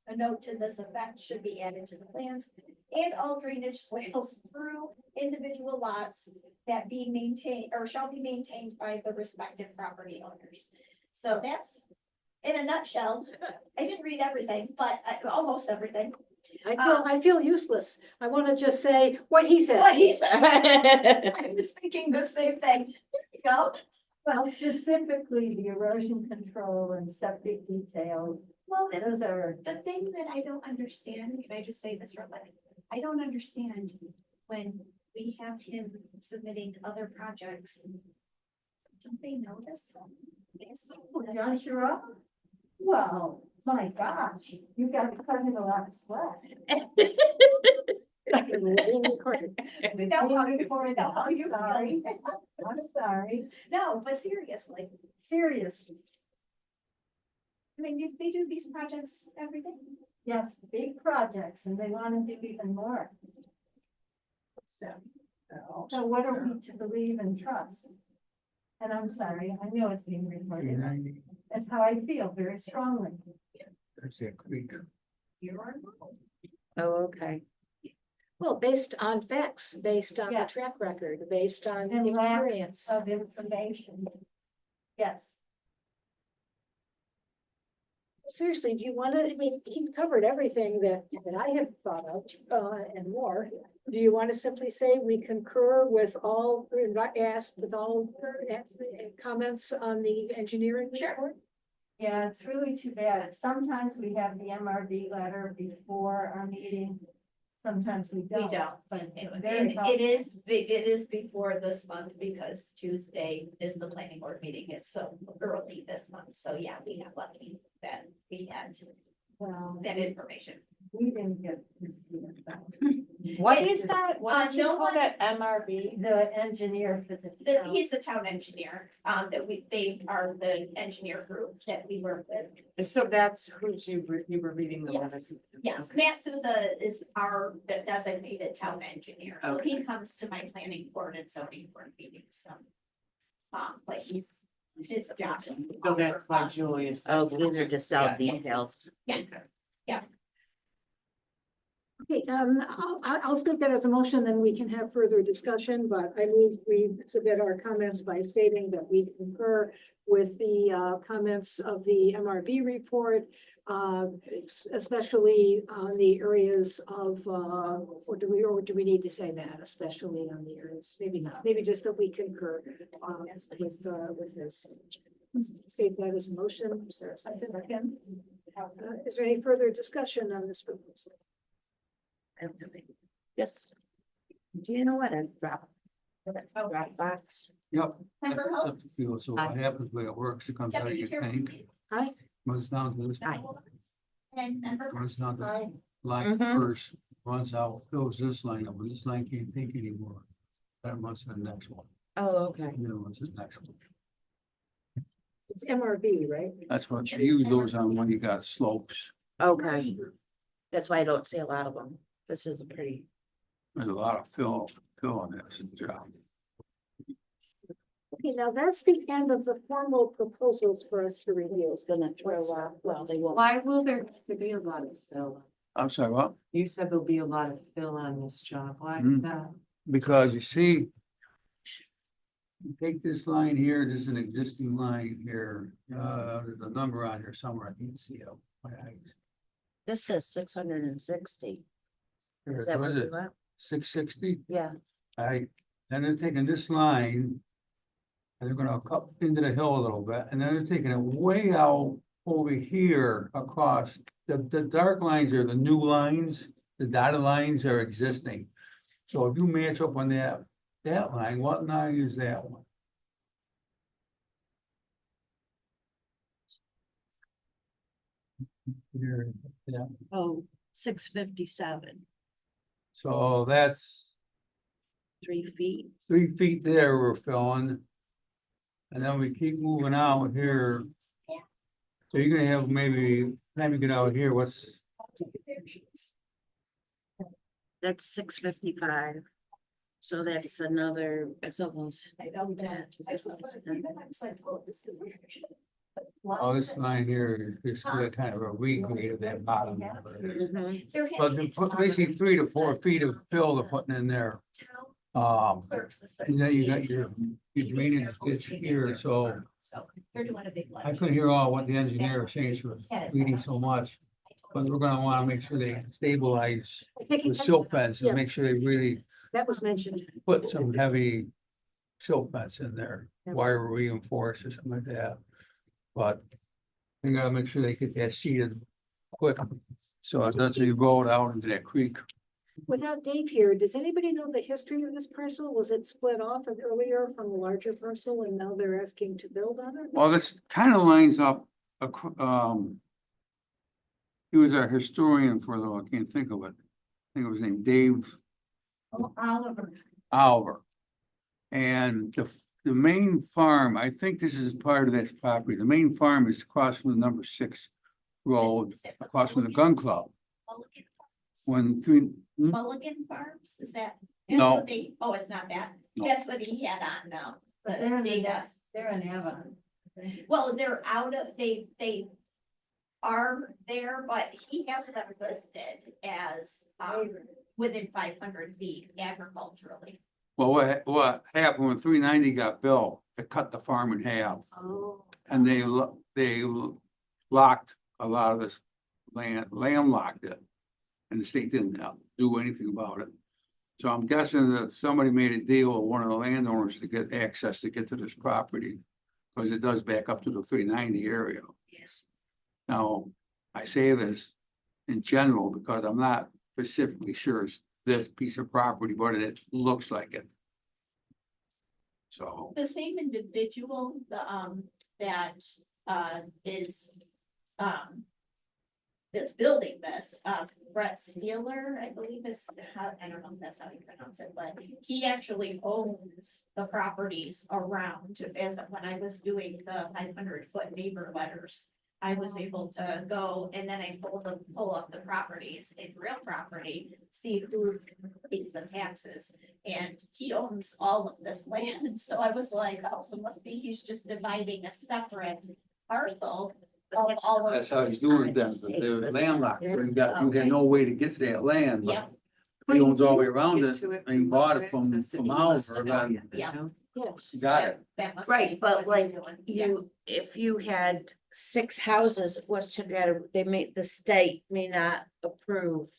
A note to this effect should be added to the plans, and all drainage swales through individual lots that be maintained or shall be maintained by the respective property owners. So that's in a nutshell. I didn't read everything, but almost everything. I feel useless. I want to just say what he said. What he said. I was thinking the same thing. There you go. Well, specifically the erosion control and septic details, Well, those are, the thing that I don't understand, can I just say this real quick? I don't understand when we have him submitting to other projects. Don't they know this? Yes. John Sherrill? Well, my gosh, you got to cut him a lot of slack. Being recorded. No, I'm sorry. I'm sorry, No, but seriously, seriously, I mean, they do these projects every day. yes, big projects, and they want to do even more. So what are we to believe and trust? And I'm sorry, I know it's being recorded. That's how I feel very strongly. There's that creek. Oh, okay. Well, based on facts, based on the Yes. track record, based on And lack experience. of information. Yes, Seriously, do you want to, I mean, he's covered everything that I have thought of, and more. Do you want to simply say we concur with all, ask with all comments on the engineering report? yeah, it's really too bad. Sometimes we have the MRD letter before our meeting. Sometimes we don't. But it's very It is before this month because Tuesday is the planning board meeting. It's so early this month. So yeah, we got lucky that we had well, that information. we didn't get to see it. What It is that? What did you no call one- that, MRB? The engineer for the town. He's the town engineer, they are the engineer group that we work with. So that's who you were reading the letter. Yes. Yes, Matt Souza is our designated town engineer, so he Okay. comes to my planning board and zoning board meetings, so. Like he's, his job. is to So that's why offer us- Julius. Oh, these are just all Yeah. details. Yeah, Okay, I'll state that as a motion, then we can have further discussion, but I move we submit our comments by stating that we concur with the comments of the MRB report, especially on the areas of, or do we need to say that, especially on the areas, maybe not, maybe just that we concur with this. State that as a motion, is there a second again? Is there any further discussion on this proposal? Just, do you know what a Dropbox? Yep. Member Hope? Septic field, so what happens when it works, it comes out of Deputy your Chairman. tank, Aye. goes down to this, Aye. And member. goes Hurst. down to Aye. line Mhm. first, runs out, fills this line up, but this line can't take anymore. That runs to the next one, Oh, okay. and then runs to the next one. It's MRB, right? That's what you use those on when you got slopes. Okay. That's why I don't see a lot of them. This is a pretty. There's a lot of fill on this job. Okay, now that's the end of the formal proposals for us to review. It's gonna throw, well, they won't. Why will there be a lot of fill? I'm sorry, what? You said there'll be a lot of fill on this job. Why Hmm. is that? Because you see. You take this line here, this is an existing line here, there's a number on here somewhere, I can't see it. This says 660. Here, Is that what what is you it, want? 660? Yeah. Then they're taking this line. And they're gonna cut into the hill a little bit, and then they're taking it way out over here across. The dark lines are the new lines, the dotted lines are existing. So if you match up on that line, what line is that one? Here, yeah, Oh, 657. so that's 3 feet. 3 feet there we're filling. And then we keep moving out here. So you're gonna have maybe, time you get out here, what's, That's 655. So that's another, it's almost. oh, this line here is just kind of a regrade of that bottom. number. Mhm. But they put basically 3 to 4 feet of fill they're putting in there. And then you got your drainage ditch here, so They're doing a big. I couldn't hear all what the engineer was saying, she was reading so much. But we're gonna wanna make sure they stabilize I think with silt fence Yeah. and make sure they really that was mentioned. put some heavy silt fence in there, Yeah. wire reinforced or something like that. But you gotta make sure they get that seeded quick, so it doesn't erode out into that creek. Without Dave here, does anybody know the history of this parcel? Was it split off earlier from a larger parcel and now they're asking to build on it? Well, this kind of lines up, he was our historian for the, I can't think of it. I think it was named Dave Oh, Oliver. Oliver. And the main farm, I think this is part of this property, the main farm is across from the number 6 road, Is it the across from the Mulligan- gun club. Mulligan Farms? When three, Mulligan Farms, is that? that's No. what they- Oh, it's not that. No. That's what he had on now. But The data. they're in Avon. Well, they're out of, they are there, but he has them listed as, within 500 feet agriculturally. well, what happened when 390 got built, it cut the farm in half. Oh. And they locked a lot of this landlocked it. And the state didn't do anything about it. So I'm guessing that somebody made a deal with one of the landowners to get access to get to this property. Because it does back up to the 390 area. Yes. Now, I say this in general because I'm not specifically sure it's this piece of property, but it looks like it. So, The same individual, that, is, that's building this, Brett Steeler, I believe is, how, I don't know if that's how you pronounce it, but he actually owns the properties around, as when I was doing the 500-foot neighbor letters. I was able to go and then I pull up the properties in real property, see who pays the taxes. And he owns all of this land, so I was like, oh, so must be he's just dividing a separate parcel of all of. that's how he's doing it then, but they were landlocked, so you had no way to get to that land, but. Yep, If he owns all the way around Get it, to and he through bought other it from access that he must Oliver, have then had, you Yeah. know? Yes. you got it. that must Right, be but what he's like doing. Yeah. you, if you had 6 houses, West Henrietta, they may, the state may not approve.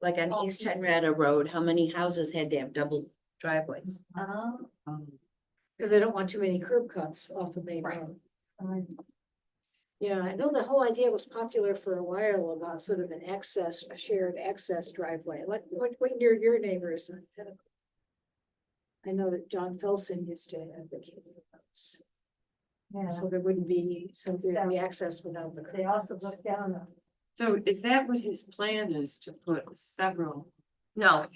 Like on Oh, East yes. Henrietta Road, how many houses had to have double driveways? Um, Because they don't want too many curb cuts off of Main Right. Road. Yeah, I know the whole idea was popular for a while about sort of a shared access driveway, like what your neighbors. I know that John Felsen used to advocate for those. Yeah, So there wouldn't be, so there'd be access without the. they curb also cuts. look down on. So is that what his plan is, to put several? No,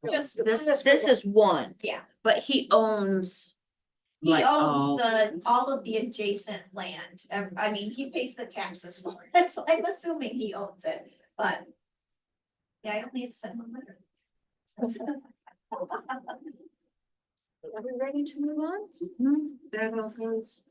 just, The this, plan is for this one. is one, yeah, but he owns. he Like, owns all of the adjacent land. I mean, he pays the taxes for it, so I'm assuming he owns it, but. Yeah, I don't need to send him a letter. Are we ready to move on? That all goes,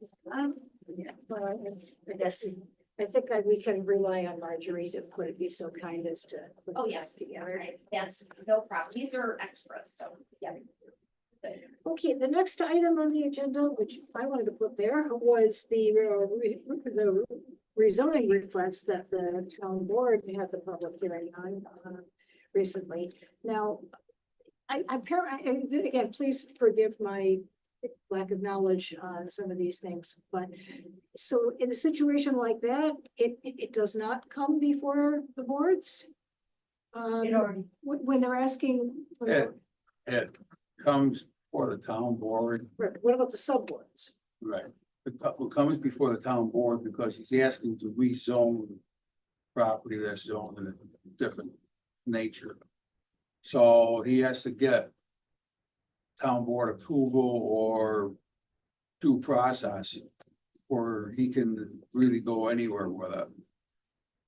Yeah, well, I guess, I think we can rely on Marjorie to be so kind as to. put Oh, that yes, Together. right, that's no problem. These are extras, so, yeah. Okay, the next item on the agenda, which I wanted to put there, was the rezoning request that the town board had the public hearing on recently. Now, again, please forgive my lack of knowledge on some of these things, but so in a situation like that, it does not come before the boards. It already, When they're asking, It comes for the town board, what about the subboards? right? It comes before the town board because he's asking to rezone property that's zoned in a different nature. So he has to get town board approval or due process, or he can really go anywhere with it.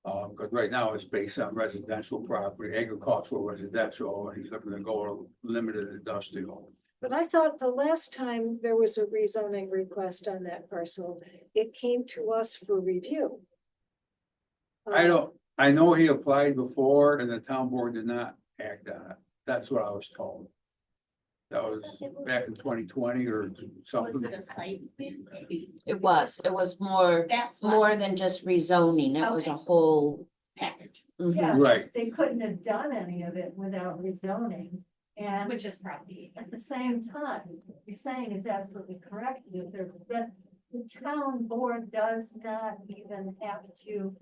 Because right now it's based on residential property, agricultural, residential, and he's looking to go limited industrial. But I thought the last time there was a rezoning request on that parcel, it came to us for review. I know he applied before and the town board did not act on it. That's what I was told. That was back in 2020 or Was something. it a site plan, maybe? It was more, That's what more than just rezoning, it was a Okay. whole. package, Mhm. yeah, Right, they couldn't have done any of it without rezoning. And which is probably. at the same time, what you're saying is absolutely correct, that the town board does not even have to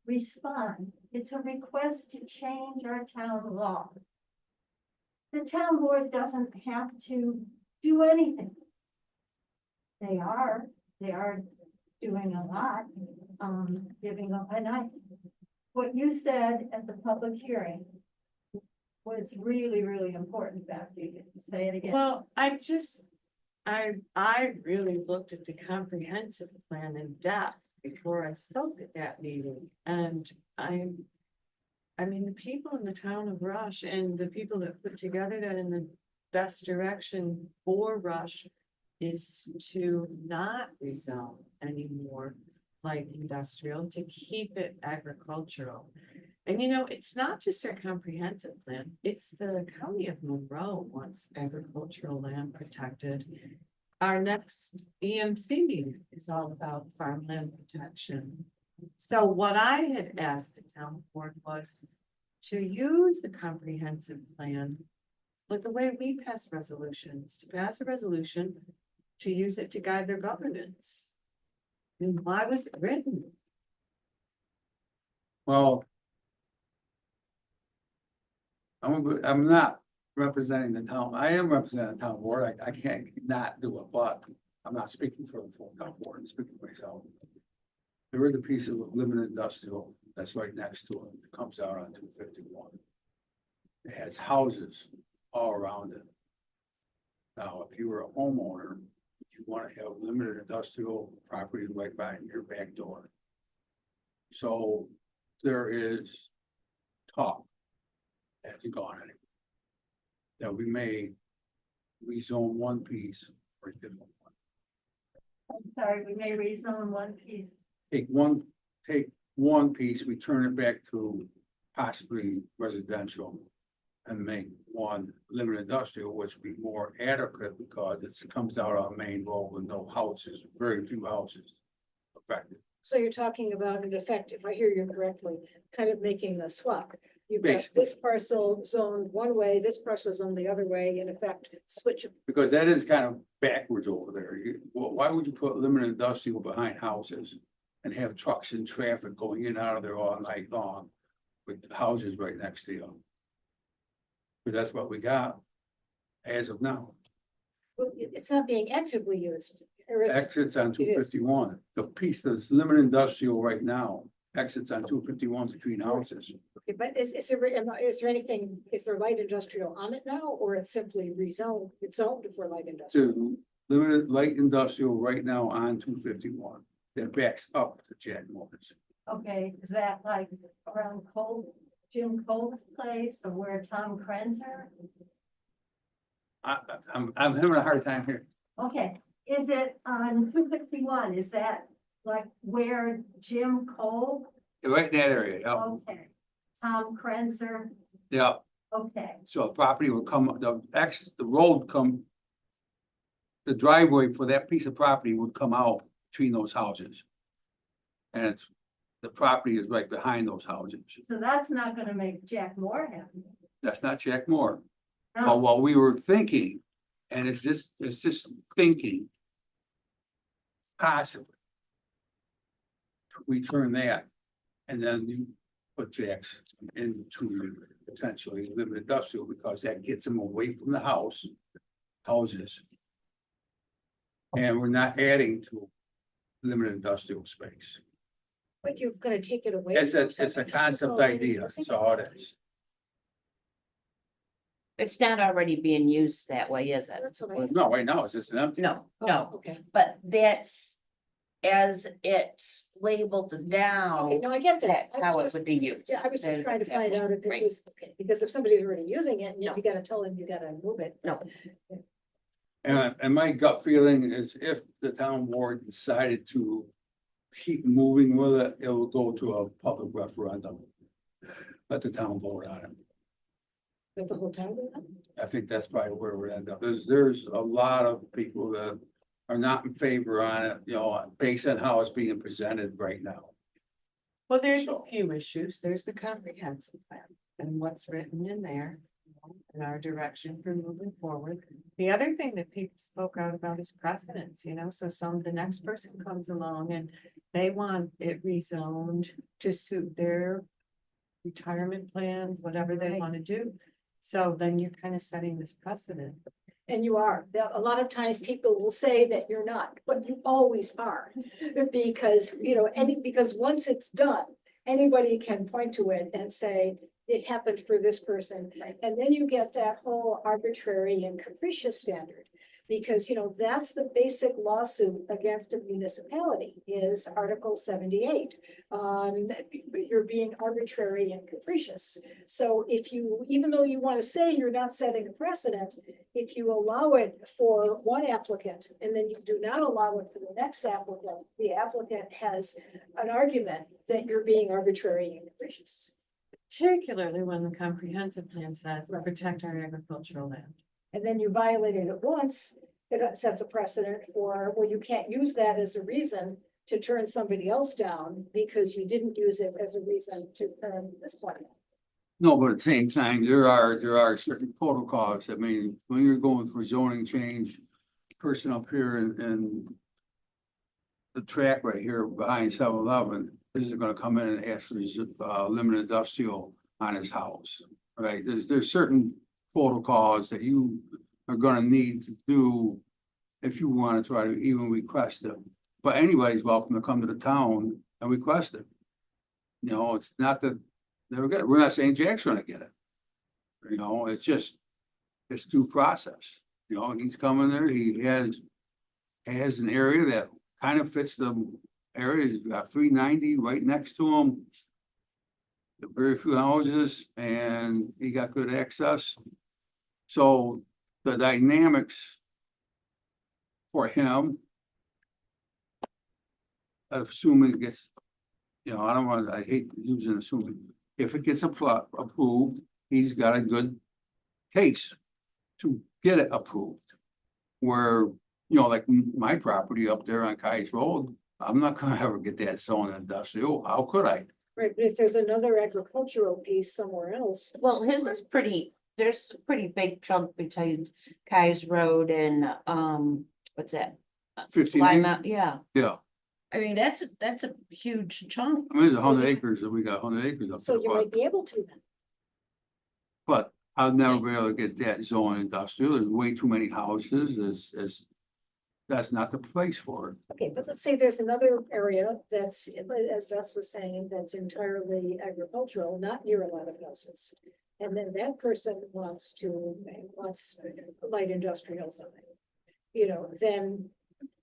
respond. It's a request to change our town law. The town board doesn't have to do anything. They are doing a lot, giving up, and what you said at the public hearing was really, really important back to you. Say it again. Well, I really looked at the comprehensive plan in depth before I spoke at that meeting, and I mean, the people in the town of Rush and the people that put together that in the best direction for Rush is to not rezone anymore light industrial, to keep it agricultural. And you know, it's not just our comprehensive plan, it's the county of Monroe wants agricultural land protected. Our next EMC meeting is all about farmland protection. So what I had asked the town board was to use the comprehensive plan, like the way we pass resolutions, to pass a resolution, to use it to guide their governance. And why was it written? Well. I'm not representing the town, I am representing the town board, I can't not do it, but I'm not speaking for the full town board, I'm speaking for myself. There is a piece of limited industrial that's right next to it, it comes out on 251. It has houses all around it. Now, if you were a homeowner, you want to have limited industrial property right by your back door. So there is talk, hasn't gone anywhere, that we may rezone one piece for a different one. I'm sorry, we may rezone one piece. Take one piece, we turn it back to possibly residential. And make one limited industrial, which would be more adequate because it comes out on Main Road with no houses, very few houses affected. So you're talking about, in effect, if I hear you correctly, kind of making a swap. You've got Basically. this parcel zoned one way, this parcel zoned the other way, in effect, switch. them. Because that is kind of backwards over there. Why would you put limited industrial behind houses? And have trucks and traffic going in and out of there all night long with houses right next to you? But that's what we got as of now. Well, it's not being actively used. Or is it? Exits on 251. The piece that's limited industrial right now, exits on 251 between houses. Okay, but is there anything, is there light industrial on it now, or it's simply rezoned, it's zoned for light industrial? There's limited light industrial right now on 251 that backs up to Jack Morris. Okay, is that like around Jim Cole's place or where Tom Krenzer? I'm having a hard time here. Okay, is it on 251? Is that like where Jim Cole? Right in that area, yeah, Okay, Tom Krenzer, yeah. okay, So the property will come, the road come. The driveway for that piece of property would come out between those houses. And the property is right behind those houses. so that's not gonna make Jack Moore happy. That's not Jack Moore. But No, what we were thinking, and it's just thinking. Possibly. We turn that, and then you put Jack's into potentially limited industrial, because that gets them away from the houses. And we're not adding to limited industrial space. But you're gonna take it away. It's from a something concept that's already idea, using that's all it is. It's not already being used that way, is it? That's what I. No, right now, it's just an empty. No, Oh, no, Okay, but that's as it's labeled okay, now, no, I get that. that's I how was it just- would be used. Yeah, I was That just is trying to find exactly out if it right. was, okay, because if somebody's already using it, No. you gotta tell them, you gotta move it. No. And my gut feeling is if the town board decided to keep moving with it, it will go to a public referendum. Let the town vote on it. With the whole town. doing that? I think that's probably where we'll end up. There's a lot of people that are not in favor on it, you know, based on how it's being presented right now. Well, there's a So- few issues. There's the comprehensive plan and what's written in there. And our direction for moving forward. The other thing that people spoke out about is precedence, you know, so the next person comes along and they want it rezoned to suit their retirement plans, whatever they Right. want to do. So then you're kind of setting this precedent. And you are. A lot of times people will say that you're not, but you always are. Because, because once it's done, anybody can point to it and say, it happened for this person. And then you get that whole arbitrary and capricious standard. Because, that's the basic lawsuit against a municipality is Article 78. You're being arbitrary and capricious. So if you, even though you want to say you're not setting a precedent, if you allow it for one applicant and then you do not allow it for the next applicant, the applicant has an argument that you're being arbitrary and capricious. Particularly when the comprehensive plan says protect our agricultural land. And then you violated it once, it sets a precedent for, well, you can't use that as a reason to turn somebody else down because you didn't use it as a reason to turn this one. No, but at the same time, there are certain protocols. I mean, when you're going for zoning change, person up here in the track right here behind 7-Eleven isn't gonna come in and ask for limited industrial on his house, right? There's certain protocols that you are gonna need to do if you want to try to even request them. But anybody's welcome to come to the town and request it. It's not that we're not saying Jack's gonna get it. It's just, it's due process. He's coming there, he has an area that kind of fits the area. He's got 390 right next to him. Very few houses and he got good access. So the dynamics for him, assuming it gets, I hate using assuming, if it gets approved, he's got a good case to get it approved. Where, like my property up there on Kai's Road, I'm not gonna ever get that zone industrial. How could I? Right, but if there's another agricultural piece somewhere else, Well, his is there's a pretty big chunk between Kai's Road and, what's that? 15 Lima, yeah. Yeah, I mean, that's a huge chunk. I mean, there's 100 acres and we got 100 acres up so there, you might be able to then. but I'll never be able to get that zone industrial. There's way too many houses. That's not the place for it. Okay, but let's say there's another area that's, as Beth was saying, that's entirely agricultural, not near a lot of houses. And then that person wants light industrial zoning. Then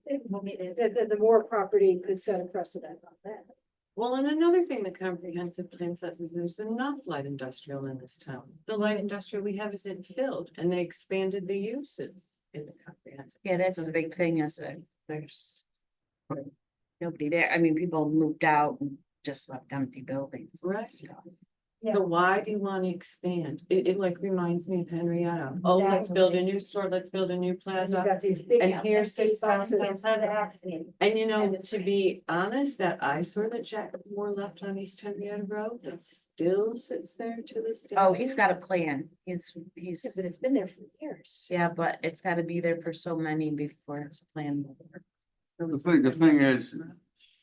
the more property could set a precedent on that. Well, and another thing the comprehensive plan says is there's enough light industrial in this town. The light industrial we have isn't filled and they expanded the uses in the comprehensive. Yeah, that's the big thing is that there's nobody there. I mean, people moved out and just left empty buildings. and Right. stuff. So why do you want to expand? It like reminds me of Henrietta. Oh, let's build a new store, let's build a new And you've plaza. got these big. And here empty sits boxes. Exactly. And And it's- to be honest, that eyesore that Jack Moore left on East Henrietta Road, that still sits there to this day. Oh, he's got a plan. Yeah, but it's been there for years. Yeah, but it's gotta be there for so many before his plan will work. The thing is,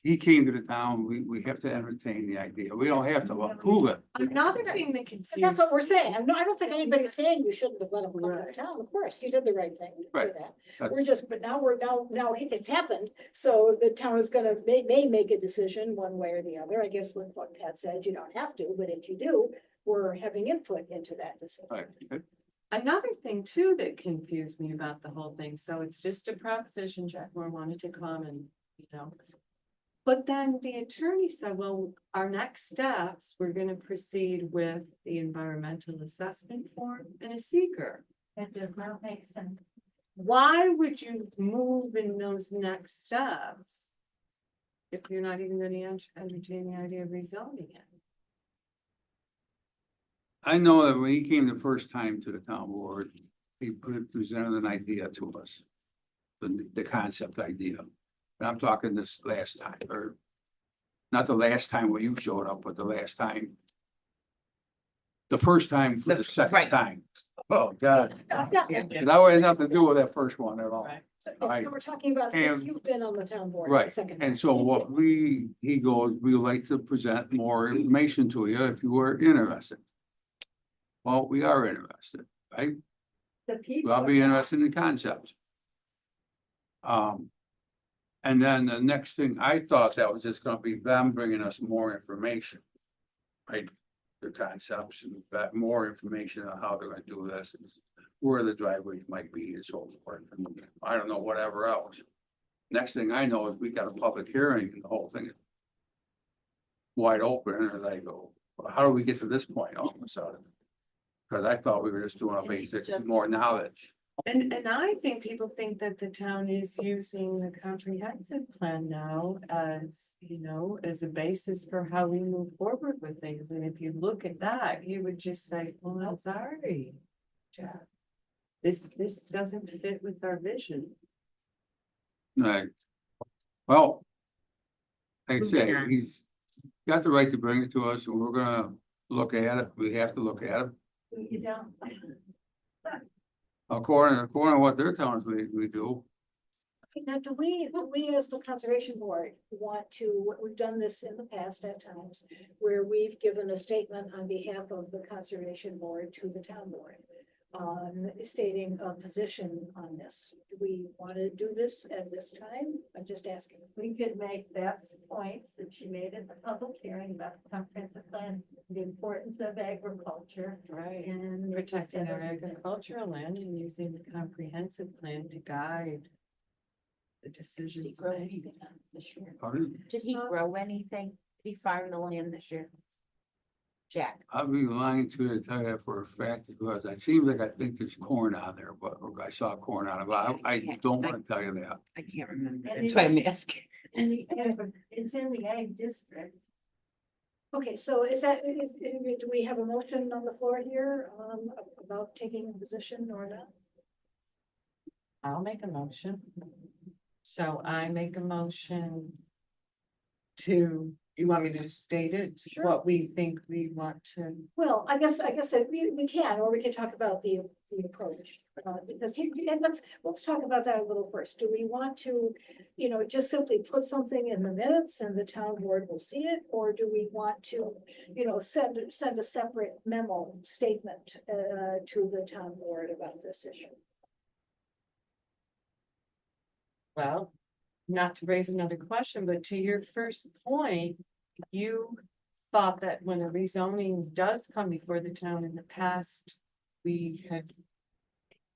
he came to the town, we have to entertain the idea. We don't have to approve it. Another thing that And confuses. that's what we're saying. I don't think anybody's saying you shouldn't have let them come to town. Of course, you did the right thing. to do Right. that. That's- We're just, but now it's happened. So the town is may make a decision one way or the other. I guess what Pat said, you don't have to, but if you do, we're having input into that decision. Right. Another thing too that confused me about the whole thing, so it's just a proposition Jack Moore wanted to come and, But then the attorney said, well, our next steps, we're gonna proceed with the environmental assessment form and a seeker. That does not make sense. Why would you move in those next steps? If you're not even gonna entertain the idea of rezoning it? I know that when he came the first time to the town board, he presented an idea to us. The concept idea. And I'm talking this last time, or not the last time where you showed up, but the last time. The first time for the second Right. time. Oh, God. Yeah. That had nothing to do with that first one at all. Right. So Right. we're talking about since And- you've been on the town board. the Right, second and time. so what he goes, we would like to present more information to you if you were interested. Well, we are interested, right? The people. I'll be interested in the concept. And then the next thing, I thought that was just gonna be them bringing us more information. Right? their concepts and got more information on how they're gonna do this. And where the driveways might be and so forth, and I don't know, whatever else. Next thing I know is we got a public hearing and the whole thing is wide open, and I go, well, how do we get to this point all of a sudden? Cause I thought we were just doing a basic, more knowledge. And I think people think that the town is using the comprehensive plan now as, you know, as a basis for how we move forward with things. And if you look at that, you would just say, well, I'm sorry, Jeff. This doesn't fit with our vision. Right. Well. Like I Moving say, on. he's got the right to bring it to us, and we're gonna look at it, we have to look at it. You don't. According to what they're telling us we do. Now, do we as the conservation board want to, we've done this in the past at times, where we've given a statement on behalf of the conservation board to the town board. Stating a position on this. Do we want to do this at this time? I'm just asking. We could make Beth's points that she made at the public hearing about the comprehensive plan, the importance of agriculture Right. and. Protecting our agricultural land and using the comprehensive plan to guide the decisions made. Pardon? Did he grow anything? Did he farm the land this year? Jack, I'll be lying to you to tell you that for a fact, because it seems like I think there's corn on there, but I saw corn on it, but I don't want to tell you that. I can't remember. And That's he- why I'm asking. And it's in the ag district. Okay, so do we have a motion on the floor here, about taking a position or not? I'll make a motion. So I make a motion to, you want me to just state it, Sure. what we think we want to, Well, I guess that we can, or we can talk about the approach, because and let's talk about that a little first. Do we want to, just simply put something in the minutes and the town board will see it? Or do we want to, send a separate memo statement, to the town board about this issue? well, not to raise another question, but to your first point, you thought that when a rezoning does come before the town in the past, we had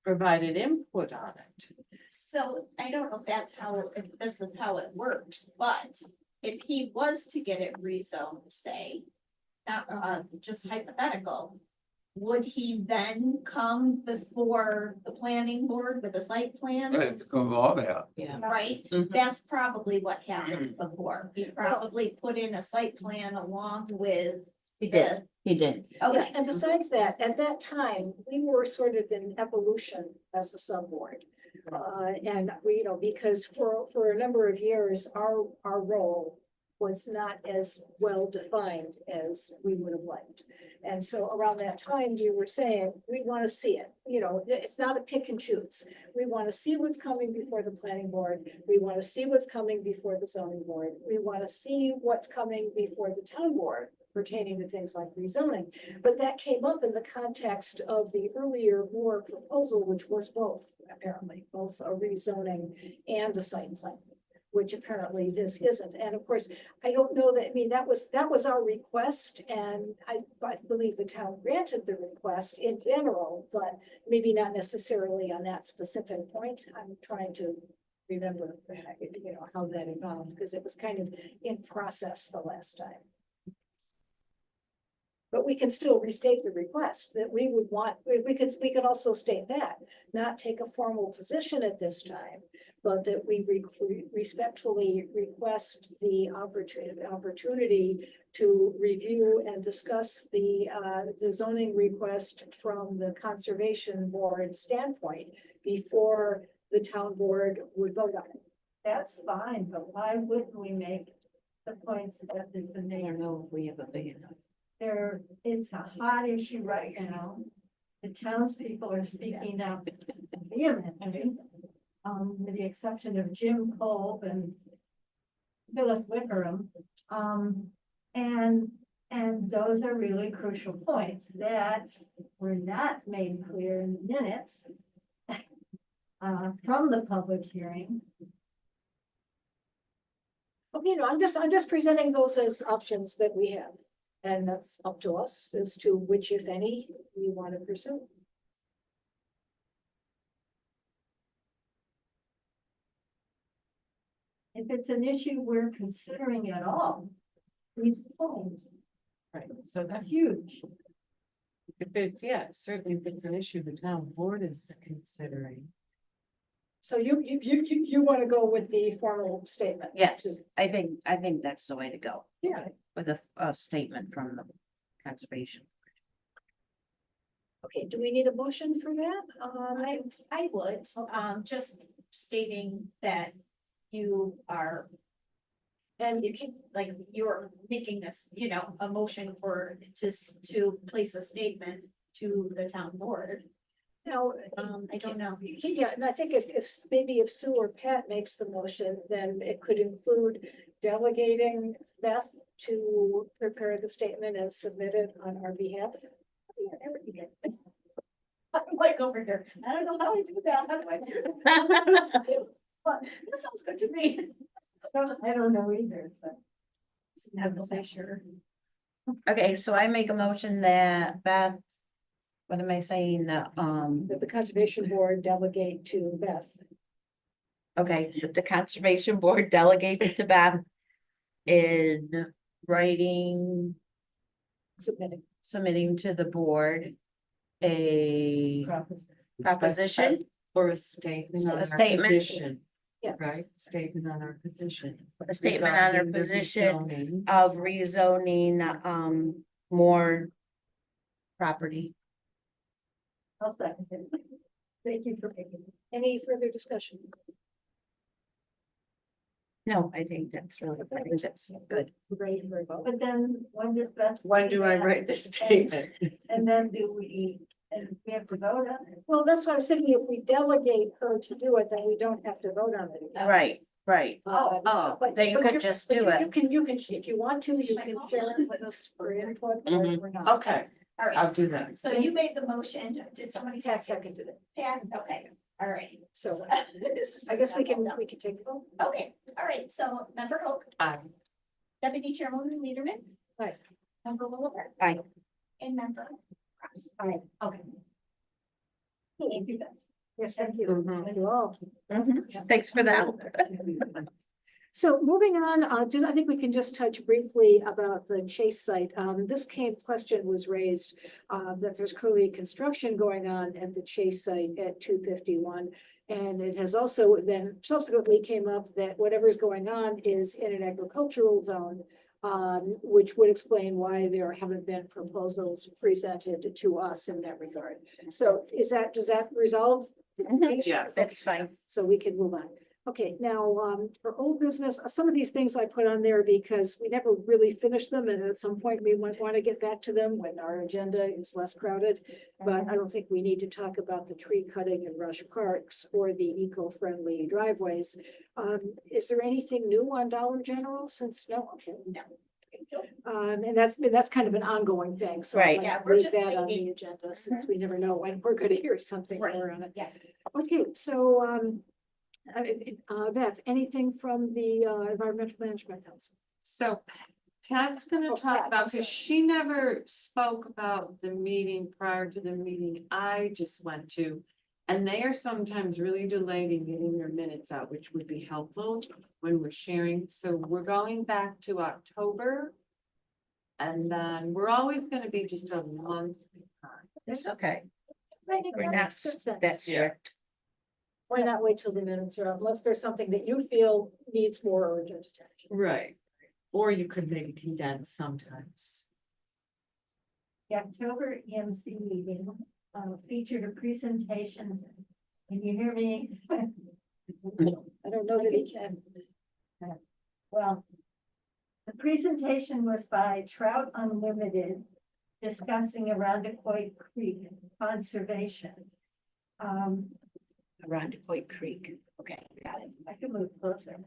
provided input on it. So I don't know if this is how it works, but if he was to get it rezoned, say, just hypothetical, would he then come before the planning board with a site plan? Right, to come all that. Yeah. Right? Mhm. That's probably what happened before. He probably put in a site plan along with He did, he did. Yeah, Okay, and besides that, at that time, we were sort of in evolution as a subboard. And we, because for a number of years, our role was not as well defined as we would have liked. And so around that time, we were saying, we want to see it, it's not a pick and choose. We want to see what's coming before the planning board. We want to see what's coming before the zoning board. We want to see what's coming before the town board pertaining to things like rezoning. But that came up in the context of the earlier Moore proposal, which was both, apparently, both a rezoning and a site plan, which apparently this isn't. And of course, I don't know that, that was our request, and I believe the town granted the request in general, but maybe not necessarily on that specific point. I'm trying to remember, how that evolved, because it was kind of in process the last time. But we can still restate the request that we would want, we could also state that, not take a formal position at this time, but that we respectfully request the opportunity to review and discuss the zoning request from the conservation board standpoint before the town board would vote on it. That's fine, but why wouldn't we make the points that has been I made? don't know if we have a big enough. It's a hot issue right now. The townspeople are speaking up vehemently, with the exception of Jim Kolb and Phyllis Wickerham. And those are really crucial points that were not made clear in the minutes from the public hearing. Okay, I'm just presenting those as options that we have. And that's up to us as to which, if any, we want to pursue. If it's an issue we're considering at all, these points Right, so are that, huge. if it's, yeah, certainly if it's an issue the town board is considering. So you want to go with the formal statement? Yes, I think that's the way to go, Yeah. with a statement from the conservation. Okay, do we need a motion for that? I would, just stating that you are, and you can, like, you're making this, you know, a motion for, to place a statement to the town board. No, I don't know. yeah, and I think maybe if Sue or Pat makes the motion, then it could include delegating Beth to prepare the statement and submit it on our behalf. I'm like over here, I don't know how I do that, how do I do that? But that sounds good to me. I don't know either, but. Have to say sure. Okay, so I make a motion that Beth, what am I saying, That the conservation board delegate to Beth. okay, that the conservation board delegates to Beth in writing, submitting to the board a proposition, Or a statement on A our statement. position. Yeah. Right, statement on our position. a statement on our regarding the position rezoning. of rezoning, more property. I'll second it. Thank you for making it. Any further discussion? No, I think that's really, I think that's good. Ready for a vote? But then when does Beth? When do I write the statement? And then and we have to vote on it? Well, that's what I was thinking. If we delegate her to do it, then we don't have to vote on it. again. Right. Uh, but- Then you but could you're- just but do you it. You can, if you want to, you can share it with us for input or Mhm. we're not. Okay, All right, I'll do that. so you made the motion, did somebody Pat second? seconded it. Pat, okay, all right. So This is- I guess we can take the vote. Okay, all right, so member Hook, Aye. deputy chairwoman Liederman. Aye. Member Willard. Aye. And member Kraus. Aye. Okay. Thank you. Yes, thank you. Mhm. Thank you all. Thanks for the help. So moving on, I think we can just touch briefly about the Chase site. This question was raised, that there's clearly construction going on at the Chase site at 251. And it has also then subsequently came up that whatever's going on is in an agricultural zone, which would explain why there haven't been proposals presented to us in that regard. So does that resolve? the issue? Yes. That's fine. So we can move on. Okay, now, for old business, some of these things I put on there because we never really finished them, and at some point we might want to get back to them when our agenda is less crowded. But I don't think we need to talk about the tree cutting in Rush Parks or the eco-friendly driveways. Is there anything new on Dollar General since, no, okay, no. And that's kind of an ongoing thing, so I'd Right. like Yeah, to we're leave just that on making- the agenda, since we never know when we're gonna hear something Right. more on it. Yeah. Okay, so, Beth, anything from the Environmental Management Council? So Pat's gonna Oh, talk Pat, about, I'm because sorry. she never spoke about the meeting prior to the meeting I just went to. And they are sometimes really delayed in getting their minutes out, which would be helpful when we're sharing. So we're going back to October. And then we're always gonna be just a month behind. It's okay. I think We're that not makes good sense. that strict. Why not wait till the minutes are up, unless there's something that you feel needs more urgent attention? Right. Or you could maybe condense sometimes. The October EMC meeting featured a presentation. Can you hear me? I don't know that he can. Well, the presentation was by Trout Unlimited discussing Arundecoit Creek conservation. Arundecoit Creek. Okay, got it. I can move closer.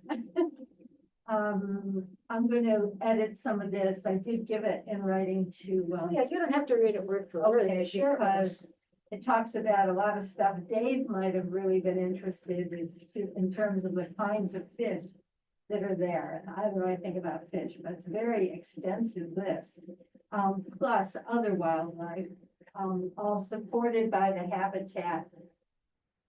I'm going to edit some of this. I did give it in writing to. Yeah, you don't have to read it word for word. Okay, Share with us. because it talks about a lot of stuff Dave might have really been interested in terms of the kinds of fish that are there. And I don't know anything about fish, but it's a very extensive list. plus other wildlife, all supported by the habitat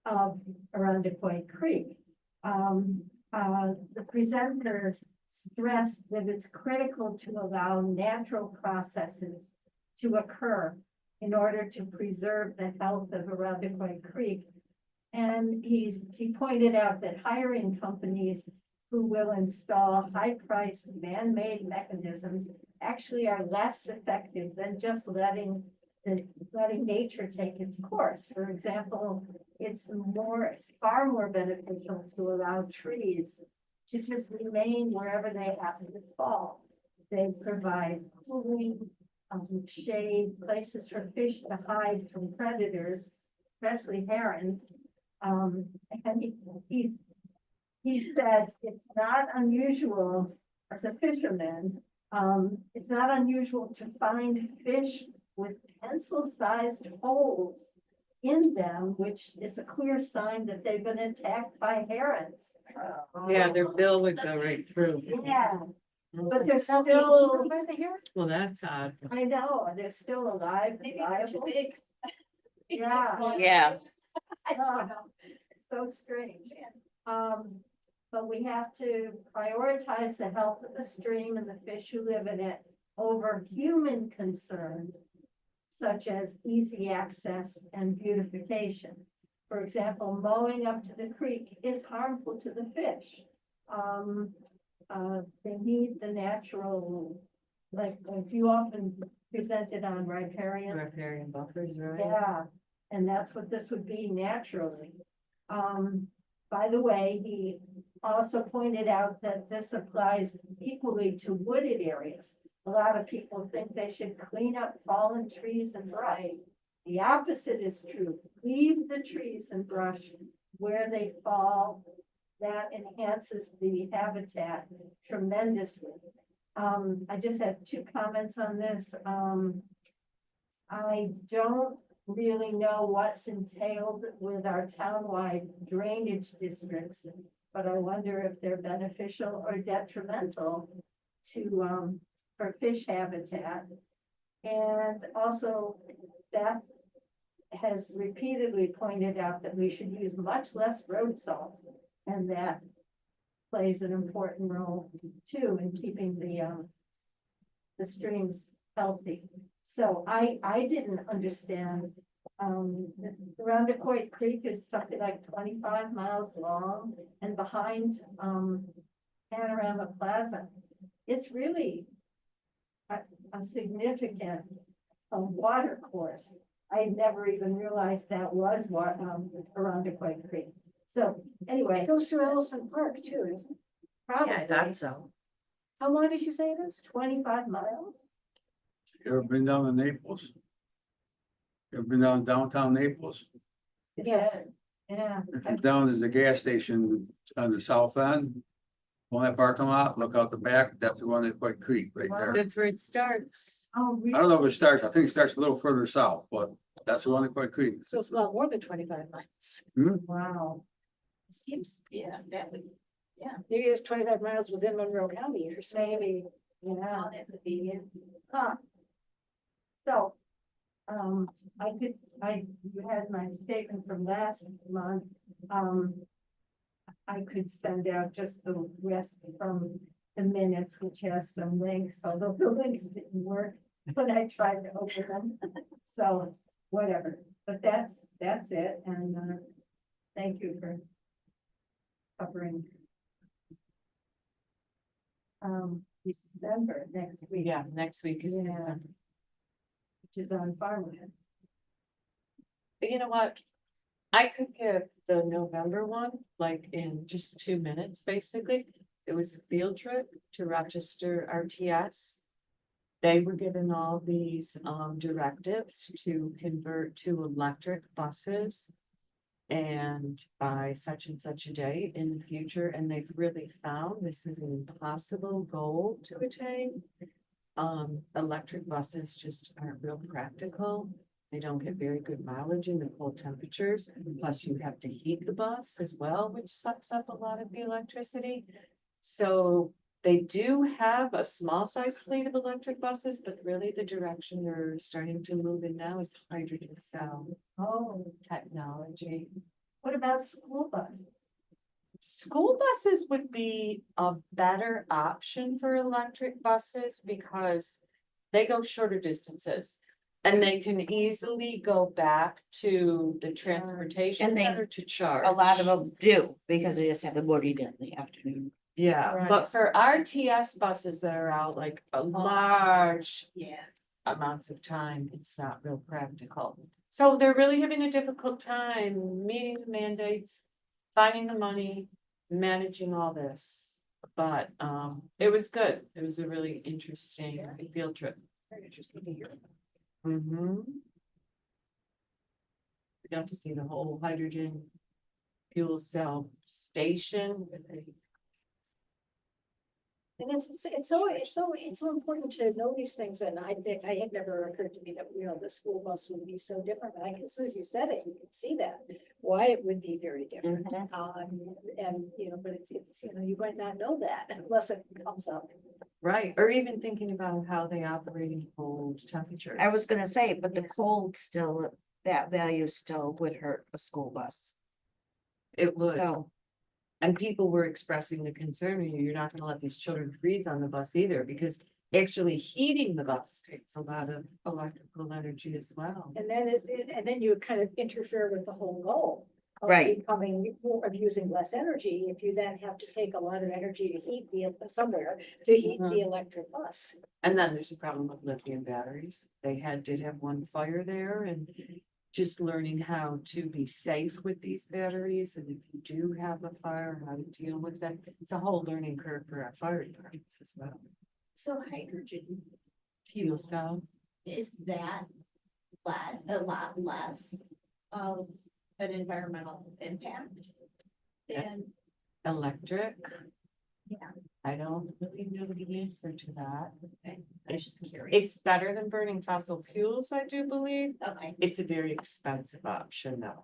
of Arundecoit Creek. The presenter stressed that it's critical to allow natural processes to occur in order to preserve the health of Arundecoit Creek. And he pointed out that hiring companies who will install high-priced man-made mechanisms actually are less effective than just letting nature take its course. For example, it's far more beneficial to allow trees to just remain wherever they happen to fall. They provide cooling, shade, places for fish to hide from predators, especially herons. And he said it's not unusual as a fisherman, it's not unusual to find fish with pencil-sized holes in them, which is a clear sign that they've been attacked by herons. Yeah, their bill would go right through. Yeah, but they're By still, the hair? Well, that's odd. I know, they're still alive, and Maybe they're too viable. big. Yeah. Yeah. I don't know. So strange. But we have to prioritize the health of the stream and the fish who live in it over human concerns, such as easy access and beautification. For example, mowing up to the creek is harmful to the fish. They need the natural, like you often presented on riparian. Riparian buffers, right? Yeah, and that's what this would be naturally. By the way, he also pointed out that this applies equally to wooded areas. A lot of people think they should clean up fallen trees and brush. The opposite is true. Leave the trees and brush where they fall. That enhances the habitat tremendously. I just have two comments on this. I don't really know what's entailed with our townwide drainage districts, but I wonder if they're beneficial or detrimental to, for fish habitat. And also Beth has repeatedly pointed out that we should use much less road salt, and that plays an important role too in keeping the streams healthy. So I didn't understand, Arundecoit Creek is something like 25 miles long, and behind, Panorama Plaza, it's really a significant, water course. I never even realized that was what, Arundecoit Creek. So anyway, It goes through Ellison Park too, isn't it? probably Yeah, I thought so. How long did you say it is? 25 miles. You ever been down to Naples? You ever been down downtown Naples? Is Yes. that- Yeah. If you're down, there's a gas station on the south end. On that parking lot, look out the back, that's the one that's quite Creek right there. That's where it starts. Oh, I really? don't know if it starts, I think it starts a little further south, but that's the one that quite Creek. So it's a lot more than 25 miles. Wow. Seems, yeah, that would, Maybe it's 25 miles within Monroe County or something. Maybe, yeah. that could be it. Huh. So, you had my statement from last month. I could send out just the rest from the minutes, which has some links, although the links didn't work when I tried to open them. So, whatever, but that's it, and, thank you for covering. December next week. Yeah, next week is Yeah. different. Which is on farmland. But you know what? I could give the November one, like in just 2 minutes, basically. It was a field trip to Rochester RTS. They were given all these directives to convert to electric buses. And by such and such a day in the future, and they've really found this is an impossible goal to attain. Electric buses just aren't real practical. They don't get very good mileage in the cold temperatures, plus you have to heat the bus as well, which sucks up a lot of the electricity. So They do have a small size fleet of electric buses, but really the direction they're starting to move in now is hydrogen cell Oh, technology. what about school buses? School buses would be a better option for electric buses because they go shorter distances. And they can easily go back to the transportation And they- center to charge. A lot of them do, because they just have the boarding in the afternoon. Yeah, Right. but for RTS buses that are out like a large Yeah. amounts of time, it's not real practical. So they're really having a difficult time meeting the mandates, finding the money, managing all this. But it was good. It was a really interesting field trip. Very interesting to hear. Mm-hmm. We got to see the whole hydrogen fuel cell station. And it's so important to know these things, and I had never occurred to me that, you know, the school bus would be so different, but as soon as you said it, you could see that, why it would be very different. And, you know, but it's, you know, you might not know that unless it comes up. Right, or even thinking about how they operate in cold temperatures. I was gonna say, but the cold still, that value still would hurt a school bus. It would, So, and people were expressing the concern, you're not gonna let these children freeze on the bus either, because actually heating the bus takes a lot of electrical energy as well. And then and then you kind of interfere with the whole goal. Of Right. becoming more of using less energy, if you then have to take a lot of energy to heat somewhere, to heat the electric bus. And then there's a problem with lithium batteries. They did have one fire there and just learning how to be safe with these batteries. And if you do have a fire, how to deal with that. It's a whole learning curve for our fire departments as well. So hydrogen Fuel cell, is that a lot less of an environmental impact than, electric. Yeah. I don't really know the answer to that. I'm It's, just curious. it's better than burning fossil fuels, I do believe. Okay, It's a very expensive option though,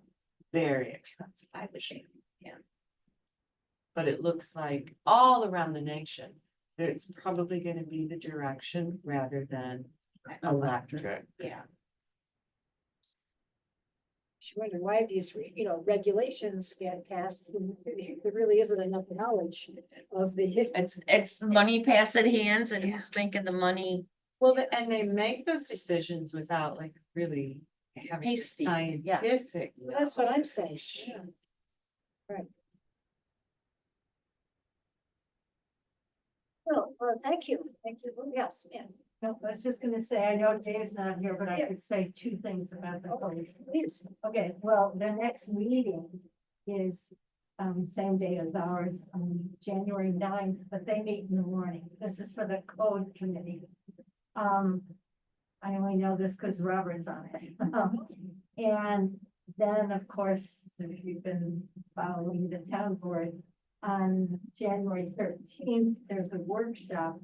very expensive. I would say, But it looks like all around the nation, that it's probably gonna be the direction rather than electric. yeah. You wonder why these, you know, regulations get passed, when there really isn't enough knowledge of the. it's the money passing hands and who's making the money. Well, and they make those decisions without like really having the Hasty, yeah. scientific. That's what I'm saying, yeah. Well, thank you, yes, yeah, No, I was just gonna say, I know Dave's not here, but I Yeah. could say two things about the code. please. Okay, well, the next meeting is same day as ours, January 9th, but they meet in the morning. This is for the code committee. I only know this because Robert's on it. And then, of course, if you've been following the town board, on January 13th, there's a workshop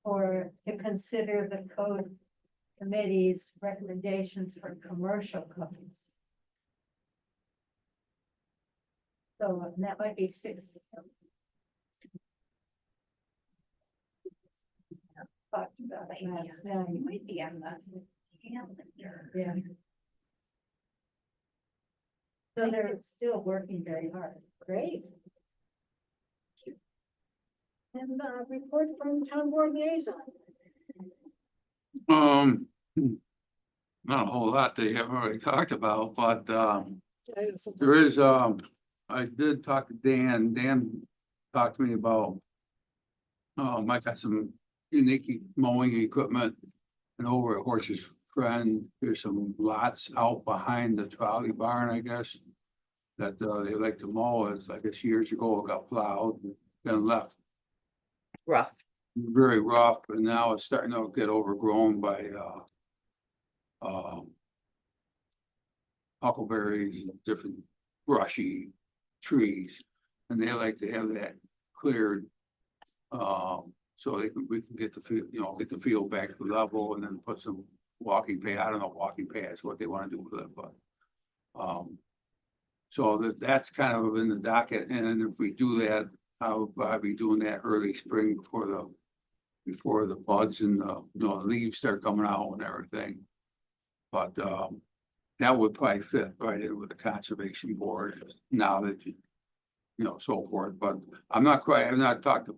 to consider the code committee's recommendations for commercial codes. So that might be 6 p.m. Talked about it last night. You might be on the calendar. Yeah. So they're still working very hard. Great. And report from town board liaison. Not a whole lot that you haven't already talked about, but I have something- there is, I did talk to Dan. Dan talked to me about. I got some unique mowing equipment. And over at Horse's Friend, there's some lots out behind the trolley barn, I guess. That they like to mow, as I guess years ago it got plowed, and then left Rough. very rough, and now it's starting to get overgrown by huckleberries and different brushy trees. And they like to have that cleared. So we can get the field, get the field back to level and then put some walking pad. I don't know, walking pads, what they want to do with it, but. So that's kind of in the docket, and if we do that, I'll be doing that early spring before the buds and the leaves start coming out and everything. But, that would probably fit right in with the conservation board now that so forth, but I have not talked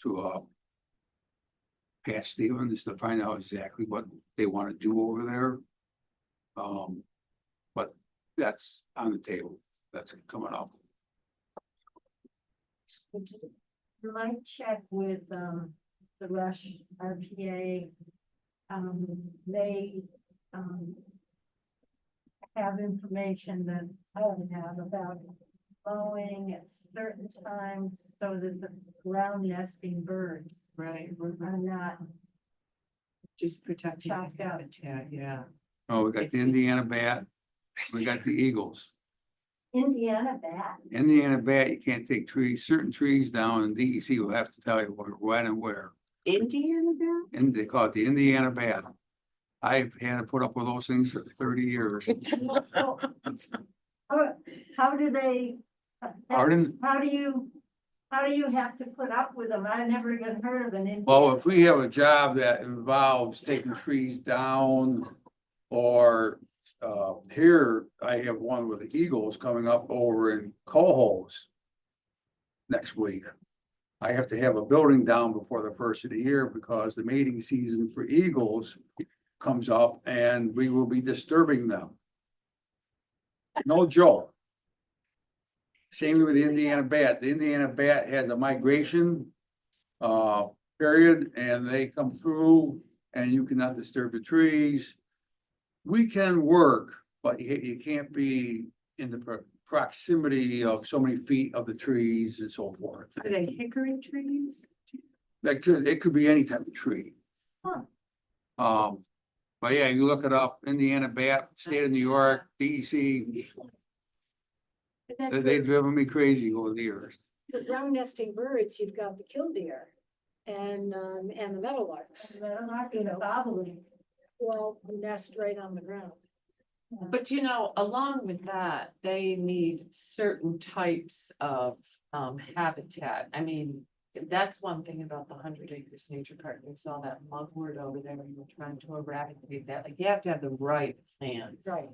to Pat Stevens to find out exactly what they want to do over there. But that's on the table, that's coming up. You might check with, the Rush RPA. They, have information that I don't have about mowing at certain times so that the ground nesting birds Right, are not. just protecting Chopped the up. habitat, yeah. Oh, we got the Indiana bat, we got the eagles. Indiana bat. Indiana bat, you can't take certain trees down, and DEC will have to tell you when and where. Indiana bat? And they call it the Indiana bat. I've had to put up with those things for 30 years. How do they? Pardon? How do you have to put up with them? I've never even heard of an Indiana. Well, if we have a job that involves taking trees down, or here I have one with the Eagles coming up over in Cohoes next week. I have to have a building down before the first of the year because the mating season for eagles comes up and we will be disturbing them. No joke. Same with the Indiana bat. The Indiana bat has a migration period, and they come through and you cannot disturb the trees. We can work, but you can't be in the proximity of so many feet of the trees and so forth. Are they hickory trees? It could be any type of tree. Huh. But yeah, you look it up, Indiana bat, state of New York, DEC, And then they've driven me crazy over the years. for ground nesting birds, you've got the killdeer and the meadowlarks. Bobbling. Well, who nest right on the ground. But along with that, they need certain types of habitat. I mean, that's one thing about the 100 Acres Nature Park. We saw that mugwort over there, and we're trying to eradicate that. Like, you have to have the right plants. Right.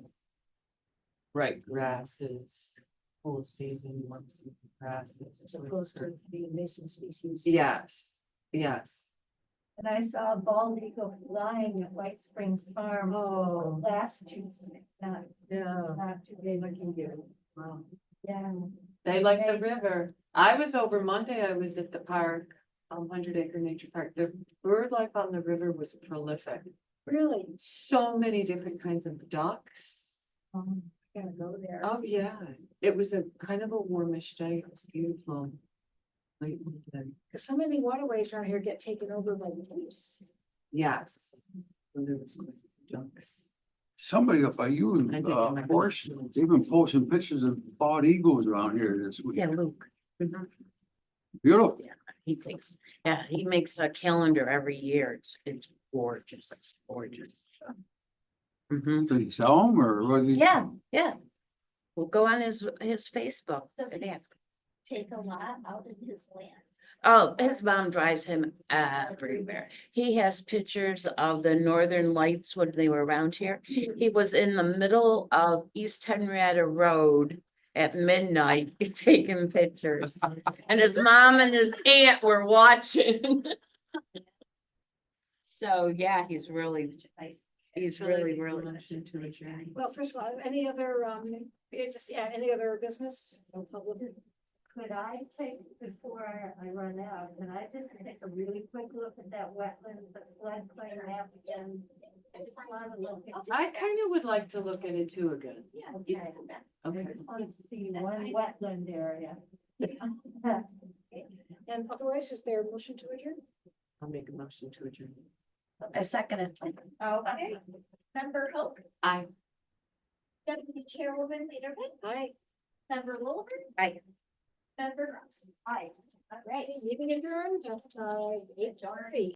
Right grasses, full season, warm season grasses. As opposed to the invasive species. Yes, yes. And I saw a bald eagle flying at White Springs Farm last Tuesday, not 2 days ago. Wow. Yeah. They like the Amazing. river. I was over Monday, I was at the park, 100 Acre Nature Park. The bird life on the river was prolific. Really, So many different kinds of ducks. gotta go there. Oh, yeah. It was a kind of a warmish day. It was beautiful. Late in the day. Cause so many waterways around here get taken over by the geese. Yes. And there was ducks. Somebody up by you, I did remember. Horse, they've been posting pictures of bald eagles around here this week. Yeah, Luke. Beautiful. He makes a calendar every year. It's gorgeous, gorgeous. Mhm. Did he sell them or was he? Yeah. We'll go on his Facebook Does and he- ask. Take a lot out of his land. Oh, his mom drives him everywhere. He has pictures of the northern lights when they were around here. He was in the middle of East Henrietta Road at midnight taking pictures. And his mom and his aunt were watching. So, yeah, he's really Motion to adjourn. Well, first of all, any other, any other business? No public? Could I take, before I run out, can I just take a really quick look at that wetland, the floodplain map again? I just wanna look at- I kind of would like to look at it too again. Okay. I Okay. just want to see one wetland area. And otherwise, is there a motion to adjourn? I'll make a motion to adjourn. I second it. Okay, Member Hope, Aye. Deputy Chairwoman Lederman, Aye. Member Wilbur. Aye. Member Ross. Aye. All right. Meeting adjourned at 8:30.